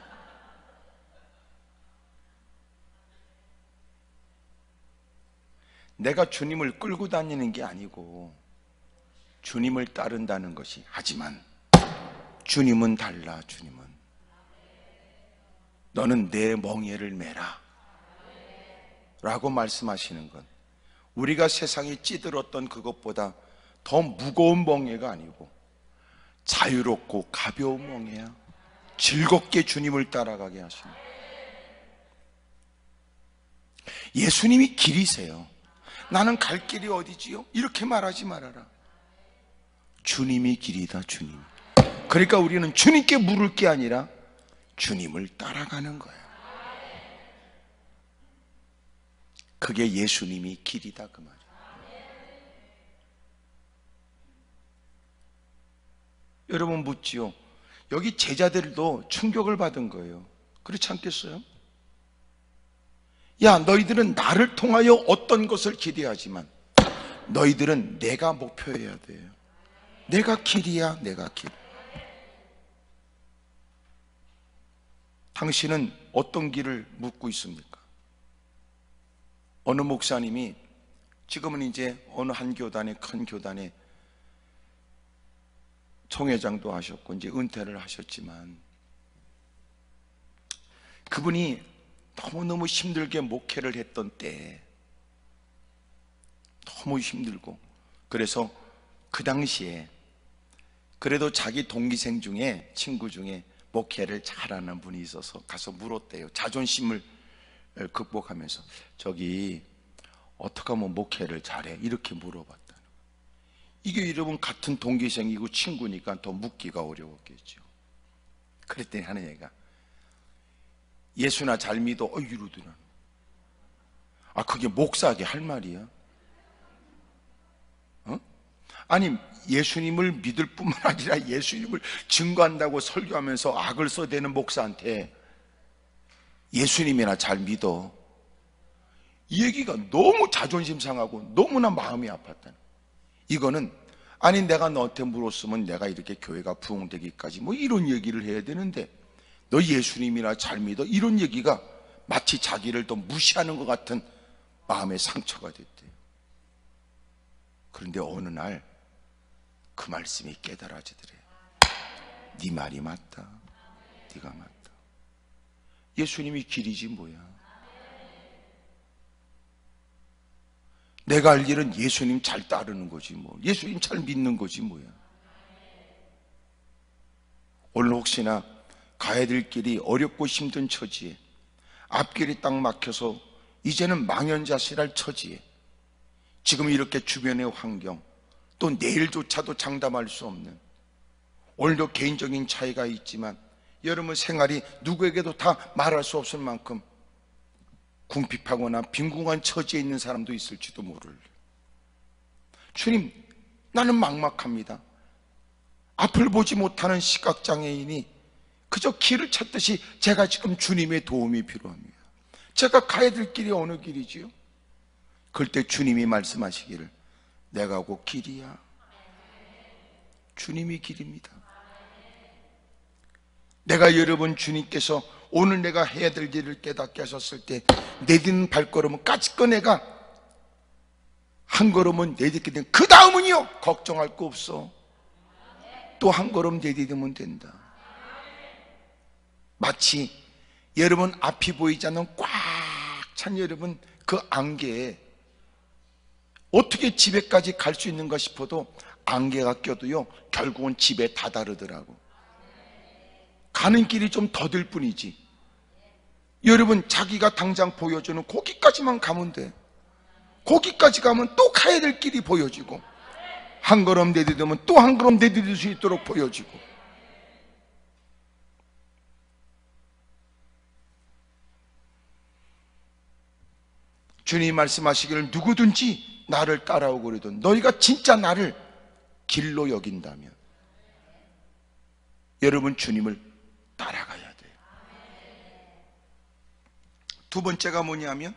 내가 주님을 끌고 다니는 게 아니고 주님을 따른다는 것이. 하지만 주님은 달라. 주님은 너는 내 멍에를 매라 라고 말씀하시는 건, 우리가 세상이 찌들었던 그것보다 더 무거운 멍에가 아니고 자유롭고 가벼운 멍에야. 즐겁게 주님을 따라가게 하시는, 예수님이 길이세요. 나는 갈 길이 어디지요? 이렇게 말하지 말아라. 주님이 길이다. 주님. 그러니까 우리는 주님께 물을 게 아니라 주님을 따라가는 거예요. 그게 예수님이 길이다, 그 말이에요. 여러분 묻지요. 여기 제자들도 충격을 받은 거예요. 그렇지 않겠어요? 야, 너희들은 나를 통하여 어떤 것을 기대하지만 너희들은 내가 목표여야 돼요. 내가 길이야, 내가 길. 당신은 어떤 길을 묻고 있습니까? 어느 목사님이, 지금은 이제 어느 한 교단의, 큰 교단의 총회장도 하셨고 이제 은퇴를 하셨지만, 그분이 너무너무 힘들게 목회를 했던 때에 너무 힘들고, 그래서 그 당시에 그래도 자기 동기생 중에, 친구 중에 목회를 잘하는 분이 있어서 가서 물었대요. 자존심을 극복하면서, 저기 어떻게 하면 목회를 잘해? 이렇게 물어봤다는 거예요. 이게 여러분 같은 동기생이고 친구니까 더 묻기가 어려웠겠죠. 그랬더니 하는 얘기가, 예수나 잘 믿어. 이러더라. 그게 목사에게 할 말이야? 아니, 예수님을 믿을 뿐만 아니라 예수님을 증거한다고 설교하면서 악을 써대는 목사한테 예수님이나 잘 믿어, 이 얘기가 너무 자존심 상하고 너무나 마음이 아팠다는. 이거는, 아니 내가 너한테 물었으면 내가 이렇게 교회가 부흥되기까지 뭐 이런 얘기를 해야 되는데, 너 예수님이나 잘 믿어, 이런 얘기가 마치 자기를 더 무시하는 것 같은 마음의 상처가 됐대요. 그런데 어느 날 그 말씀이 깨달아지더래요. 네 말이 맞다. 네가 맞다. 예수님이 길이지 뭐야. 내가 할 일은 예수님 잘 따르는 거지 뭐. 예수님 잘 믿는 거지 뭐야. 오늘 혹시나 가야 될 길이 어렵고 힘든 처지에, 앞길이 딱 막혀서 이제는 망연자실할 처지에, 지금 이렇게 주변의 환경, 또 내일조차도 장담할 수 없는, 오늘도 개인적인 차이가 있지만 여러분 생활이 누구에게도 다 말할 수 없을 만큼 궁핍하거나 빈궁한 처지에 있는 사람도 있을지도 모를. 주님, 나는 막막합니다. 앞을 보지 못하는 시각장애인이 그저 길을 찾듯이 제가 지금 주님의 도움이 필요합니다. 제가 가야 될 길이 어느 길이지요? 그럴 때 주님이 말씀하시기를, 내가 곧 길이야. 주님이 길입니다. 내가 여러분 주님께서 오늘 내가 해야 될 일을 깨닫게 하셨을 때 내딛는 발걸음은 까짓거 내가 한 걸음은 내딛게 되면 그 다음은요 걱정할 거 없어. 또 한 걸음 내딛으면 된다. 마치 여러분 앞이 보이지 않는 꽉 찬 여러분 그 안개에 어떻게 집에까지 갈 수 있는가 싶어도 안개가 껴도요 결국은 집에 다다르더라고. 가는 길이 좀 더딜 뿐이지. 여러분 자기가 당장 보여주는 거기까지만 가면 돼. 거기까지 가면 또 가야 될 길이 보여지고, 한 걸음 내딛으면 또 한 걸음 내딛을 수 있도록 보여지고. 주님이 말씀하시기를 누구든지 나를 따라오고 그러든 너희가 진짜 나를 길로 여긴다면 여러분 주님을 따라가야 돼요. 두 번째가 뭐냐면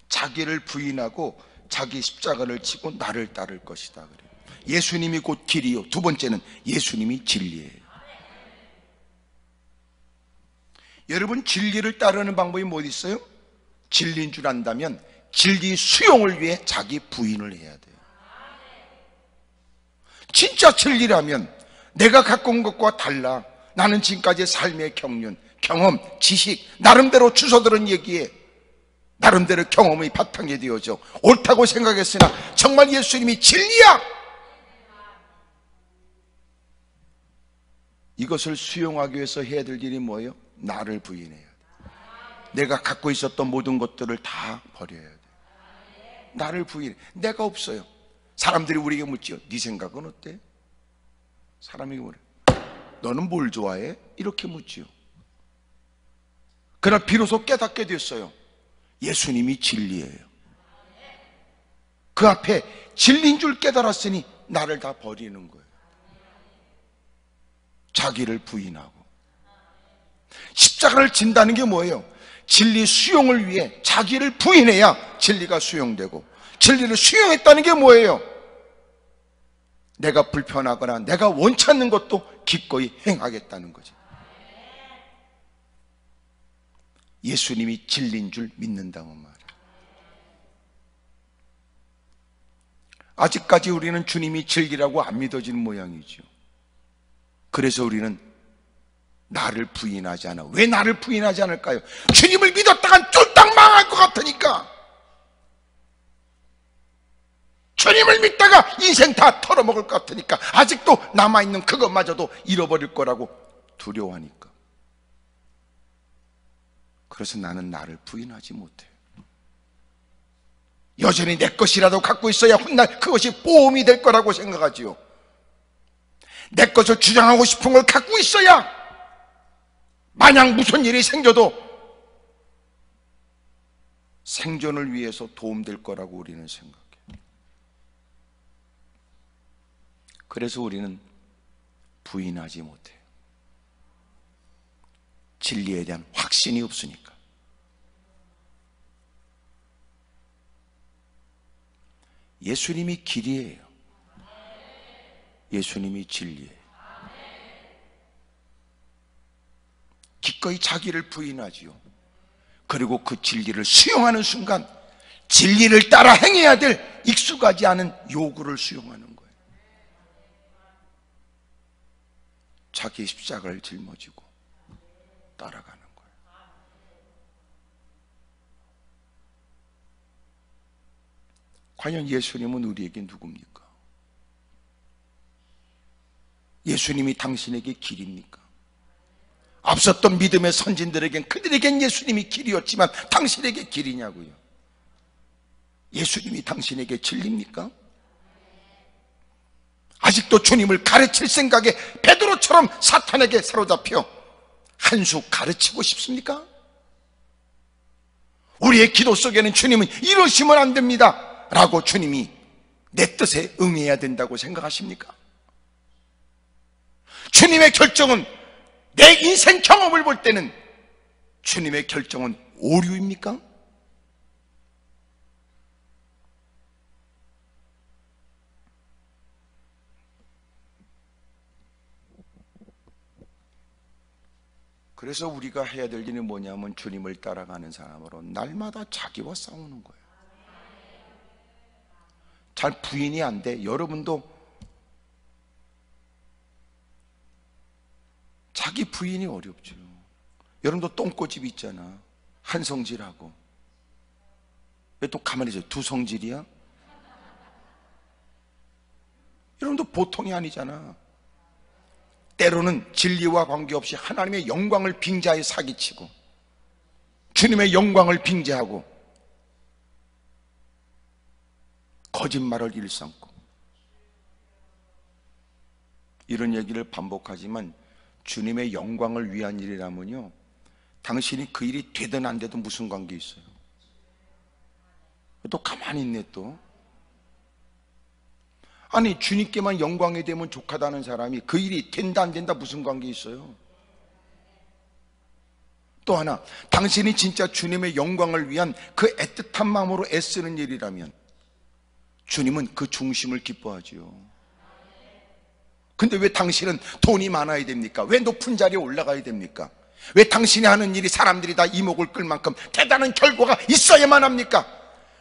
자기를 부인하고 자기 십자가를 지고 나를 따를 것이다 그래요. 예수님이 곧 길이요. 두 번째는 예수님이 진리예요. 여러분 진리를 따르는 방법이 뭐 있어요? 진리인 줄 안다면 진리 수용을 위해 자기 부인을 해야 돼요. 진짜 진리라면 내가 갖고 온 것과 달라. 나는 지금까지의 삶의 경륜, 경험, 지식, 나름대로 주워들은 얘기에 나름대로 경험이 바탕이 되어져 옳다고 생각했으나 정말 예수님이 진리야! 이것을 수용하기 위해서 해야 될 일이 뭐예요? 나를 부인해야 돼. 내가 갖고 있었던 모든 것들을 다 버려야 돼. 나를 부인해. 내가 없어요. 사람들이 우리에게 묻지요. 네 생각은 어때? 사람이 뭐래? 너는 뭘 좋아해? 이렇게 묻지요. 그러나 비로소 깨닫게 됐어요. 예수님이 진리예요. 그 앞에 진리인 줄 깨달았으니 나를 다 버리는 거예요. 자기를 부인하고. 십자가를 진다는 게 뭐예요? 진리 수용을 위해 자기를 부인해야 진리가 수용되고, 진리를 수용했다는 게 뭐예요? 내가 불편하거나 내가 원치 않는 것도 기꺼이 행하겠다는 거죠. 예수님이 진리인 줄 믿는다고 말이에요. 아직까지 우리는 주님이 진리라고 안 믿어지는 모양이죠. 그래서 우리는 나를 부인하지 않아. 왜 나를 부인하지 않을까요? 주님을 믿었다간 쫄딱 망할 것 같으니까. 주님을 믿다가 인생 다 털어먹을 것 같으니까. 아직도 남아있는 그것마저도 잃어버릴 거라고 두려워하니까. 그래서 나는 나를 부인하지 못해요. 여전히 내 것이라도 갖고 있어야 훗날 그것이 보험이 될 거라고 생각하지요. 내 것을 주장하고 싶은 걸 갖고 있어야 만약 무슨 일이 생겨도 생존을 위해서 도움될 거라고 우리는 생각해요. 그래서 우리는 부인하지 못해요. 진리에 대한 확신이 없으니까. 예수님이 길이에요. 예수님이 진리예요. 기꺼이 자기를 부인하지요. 그리고 그 진리를 수용하는 순간 진리를 따라 행해야 될 익숙하지 않은 요구를 수용하는 거예요. 자기 십자가를 짊어지고 따라가는 거예요. 과연 예수님은 우리에게 누굽니까? 예수님이 당신에게 길입니까? 앞섰던 믿음의 선진들에겐 그들에겐 예수님이 길이었지만 당신에게 길이냐고요? 예수님이 당신에게 진리입니까? 아직도 주님을 가르칠 생각에 베드로처럼 사탄에게 사로잡혀 한 수 가르치고 싶습니까? 우리의 기도 속에는 주님은 이러시면 안 됩니다 라고 주님이 내 뜻에 응해야 된다고 생각하십니까? 주님의 결정은, 내 인생 경험을 볼 때는 주님의 결정은 오류입니까? 그래서 우리가 해야 될 일은 뭐냐면 주님을 따라가는 사람으로 날마다 자기와 싸우는 거예요. 잘 부인이 안 돼. 여러분도 자기 부인이 어렵죠. 여러분도 똥꼬집 있잖아. 한 성질하고. 왜 또 가만히 있어요? 두 성질이야? 여러분도 보통이 아니잖아. 때로는 진리와 관계없이 하나님의 영광을 빙자해 사기치고 주님의 영광을 빙자하고 거짓말을 일삼고, 이런 얘기를 반복하지만 주님의 영광을 위한 일이라면요, 당신이 그 일이 되든 안 되든 무슨 관계 있어요? 또 가만히 있네 또. 아니, 주님께만 영광이 되면 족하다는 사람이 그 일이 된다 안 된다 무슨 관계 있어요? 또 하나, 당신이 진짜 주님의 영광을 위한 그 애틋한 마음으로 애쓰는 일이라면 주님은 그 중심을 기뻐하지요. 근데 왜 당신은 돈이 많아야 됩니까? 왜 높은 자리에 올라가야 됩니까? 왜 당신이 하는 일이 사람들이 다 이목을 끌 만큼 대단한 결과가 있어야만 합니까?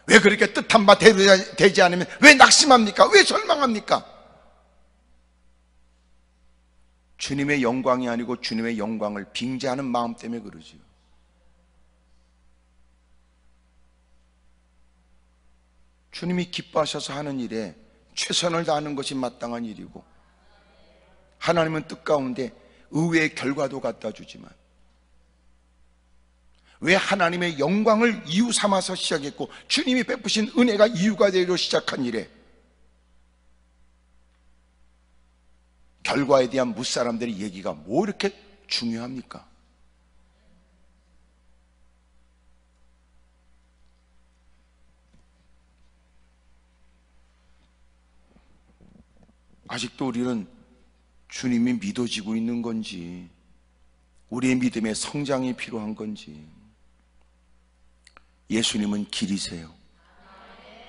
왜 그렇게 뜻한 바 되지 않으면 왜 낙심합니까? 왜 절망합니까? 주님의 영광이 아니고 주님의 영광을 빙자하는 마음 때문에 그러지요. 주님이 기뻐하셔서 하는 일에 최선을 다하는 것이 마땅한 일이고, 하나님은 뜻 가운데 의외의 결과도 갖다 주지만, 왜 하나님의 영광을 이유 삼아서 시작했고 주님이 베푸신 은혜가 이유가 되려 시작한 일에 결과에 대한 무사람들의 얘기가 뭐 이렇게 중요합니까? 아직도 우리는 주님이 믿어지고 있는 건지, 우리의 믿음의 성장이 필요한 건지. 예수님은 길이세요.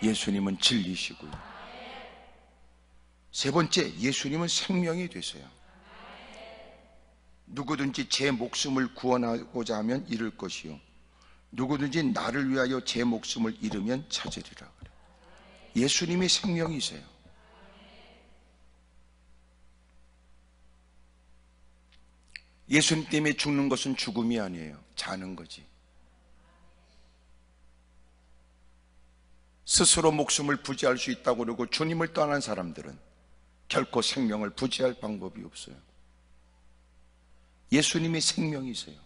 예수님은 진리시고요. 세 번째, 예수님은 생명이 되세요. 누구든지 제 목숨을 구원하고자 하면 잃을 것이요, 누구든지 나를 위하여 제 목숨을 잃으면 찾으리라 그래요. 예수님이 생명이세요. 예수님 때문에 죽는 것은 죽음이 아니에요. 자는 거지. 스스로 목숨을 부지할 수 있다고 그러고 주님을 떠난 사람들은 결코 생명을 부지할 방법이 없어요. 예수님이 생명이세요.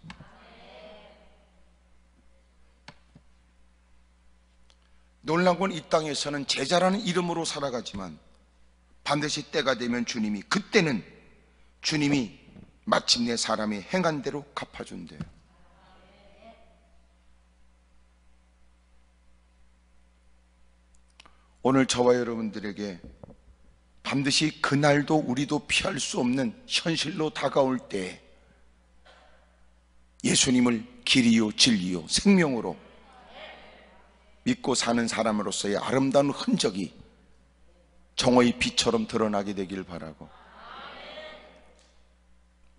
놀라운 건 이 땅에서는 제자라는 이름으로 살아가지만 반드시 때가 되면 그때는 주님이 마침내 사람이 행한 대로 갚아준대요. 오늘 저와 여러분들에게 반드시 그날도 우리도 피할 수 없는 현실로 다가올 때 예수님을 길이요 진리요 생명으로 믿고 사는 사람으로서의 아름다운 흔적이 정오의 빛처럼 드러나게 되길 바라고,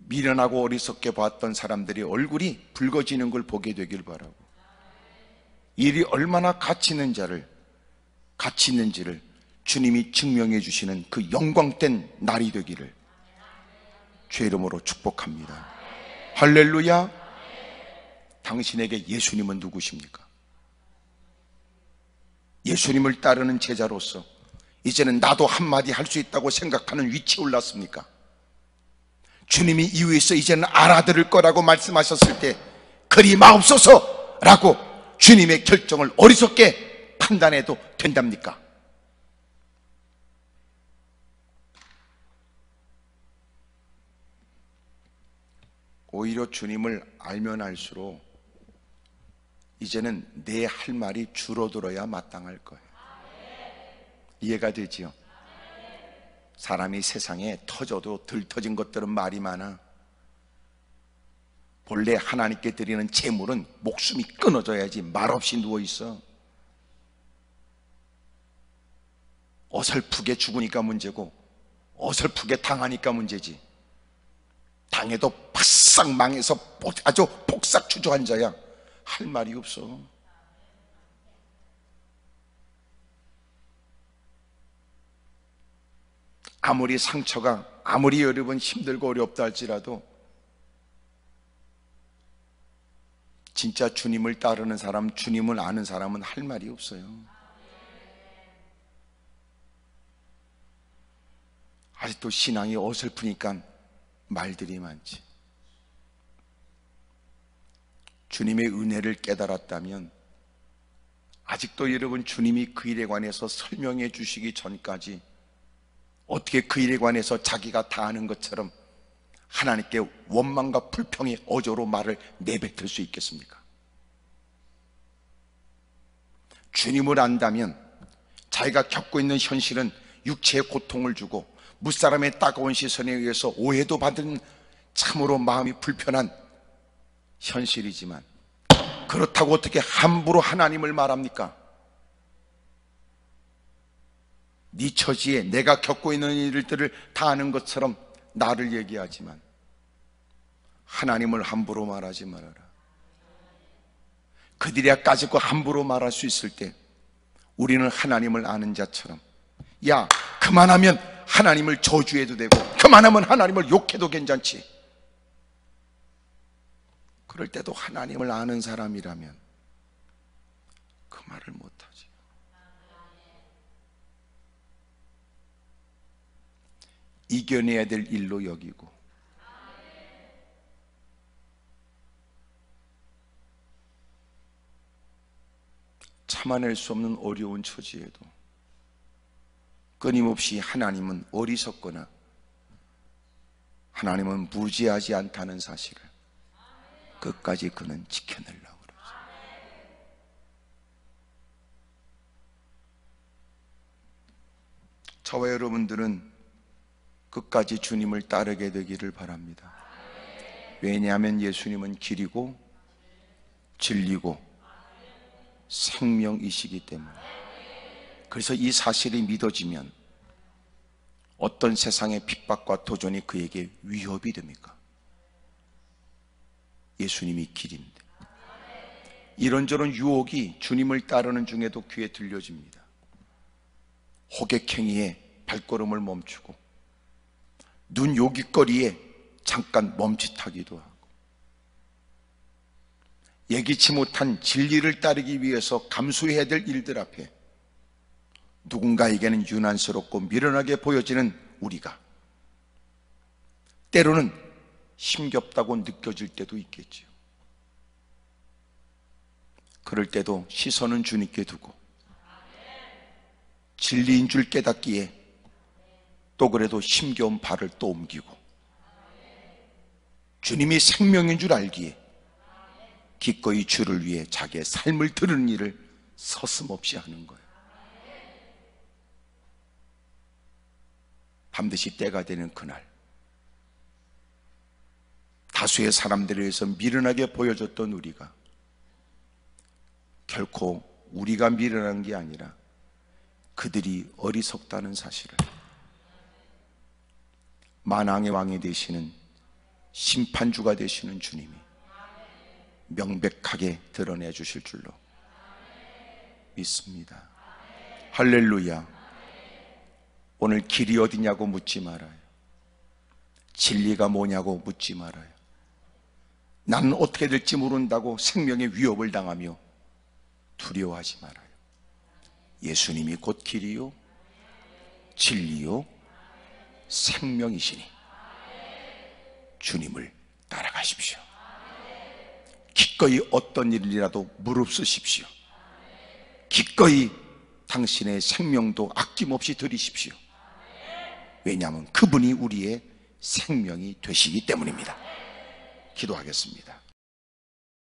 미련하고 어리석게 봤던 사람들이 얼굴이 붉어지는 걸 보게 되길 바라고, 일이 얼마나 가치 있는지를 주님이 증명해 주시는 그 영광된 날이 되기를 주의 이름으로 축복합니다. 할렐루야. 당신에게 예수님은 누구십니까? 예수님을 따르는 제자로서 이제는 나도 한마디 할 수 있다고 생각하는 위치에 올랐습니까? 주님이 이후에서 이제는 알아들을 거라고 말씀하셨을 때 그리 마옵소서 라고 주님의 결정을 어리석게 판단해도 된답니까? 오히려 주님을 알면 알수록 이제는 내 할 말이 줄어들어야 마땅할 거예요. 이해가 되지요? 사람이 세상에 터져도 덜 터진 것들은 말이 많아. 본래 하나님께 드리는 제물은 목숨이 끊어져야지 말없이 누워있어. 어설프게 죽으니까 문제고 어설프게 당하니까 문제지. 당해도 바싹 망해서 아주 폭삭추조한 자야 할 말이 없어. 아무리 상처가 아무리 여러분 힘들고 어렵다 할지라도 진짜 주님을 따르는 사람, 주님을 아는 사람은 할 말이 없어요. 아직도 신앙이 어설프니까 말들이 많지. 주님의 은혜를 깨달았다면 아직도 여러분 주님이 그 일에 관해서 설명해 주시기 전까지 어떻게 그 일에 관해서 자기가 다 아는 것처럼 하나님께 원망과 불평의 어조로 말을 내뱉을 수 있겠습니까? 주님을 안다면 자기가 겪고 있는 현실은 육체의 고통을 주고 무사람의 따가운 시선에 의해서 오해도 받은 참으로 마음이 불편한 현실이지만 그렇다고 어떻게 함부로 하나님을 말합니까? 네 처지에 내가 겪고 있는 일들을 다 아는 것처럼 나를 얘기하지만 하나님을 함부로 말하지 말아라. 그들이야 까짓거 함부로 말할 수 있을 때 우리는 하나님을 아는 자처럼 야 그만하면 하나님을 저주해도 되고 그만하면 하나님을 욕해도 괜찮지. 그럴 때도 하나님을 아는 사람이라면 그 말을 못하지. 이겨내야 될 일로 여기고 참아낼 수 없는 어려운 처지에도 끊임없이 하나님은 어리석거나 하나님은 무지하지 않다는 사실을 끝까지 그는 지켜내려고 그러죠. 저와 여러분들은 끝까지 주님을 따르게 되기를 바랍니다. 왜냐하면 예수님은 길이고 진리고 생명이시기 때문에. 그래서 이 사실이 믿어지면 어떤 세상의 핍박과 도전이 그에게 위협이 됩니까? 예수님이 길인데. 이런저런 유혹이 주님을 따르는 중에도 귀에 들려집니다. 호객행위에 발걸음을 멈추고 눈 요깃거리에 잠깐 멈칫하기도 하고 예기치 못한 진리를 따르기 위해서 감수해야 될 일들 앞에 누군가에게는 유난스럽고 미련하게 보여지는 우리가 때로는 힘겹다고 느껴질 때도 있겠지요. 그럴 때도 시선은 주님께 두고 진리인 줄 깨닫기에 또 그래도 힘겨운 발을 또 옮기고 주님이 생명인 줄 알기에 기꺼이 주를 위해 자기의 삶을 드리는 일을 서슴없이 하는 거예요. 반드시 때가 되는 그날 다수의 사람들에 의해서 미련하게 보여줬던 우리가 결코 우리가 미련한 게 아니라 그들이 어리석다는 사실을 만왕의 왕이 되시는 심판주가 되시는 주님이 명백하게 드러내 주실 줄로 믿습니다. 할렐루야. 오늘 길이 어디냐고 묻지 말아요. 진리가 뭐냐고 묻지 말아요. 나는 어떻게 될지 모른다고 생명의 위협을 당하며 두려워하지 말아요. 예수님이 곧 길이요 진리요 생명이시니 주님을 따라가십시오. 기꺼이 어떤 일이라도 무릅쓰십시오. 기꺼이 당신의 생명도 아낌없이 드리십시오. 왜냐하면 그분이 우리의 생명이 되시기 때문입니다. 기도하겠습니다.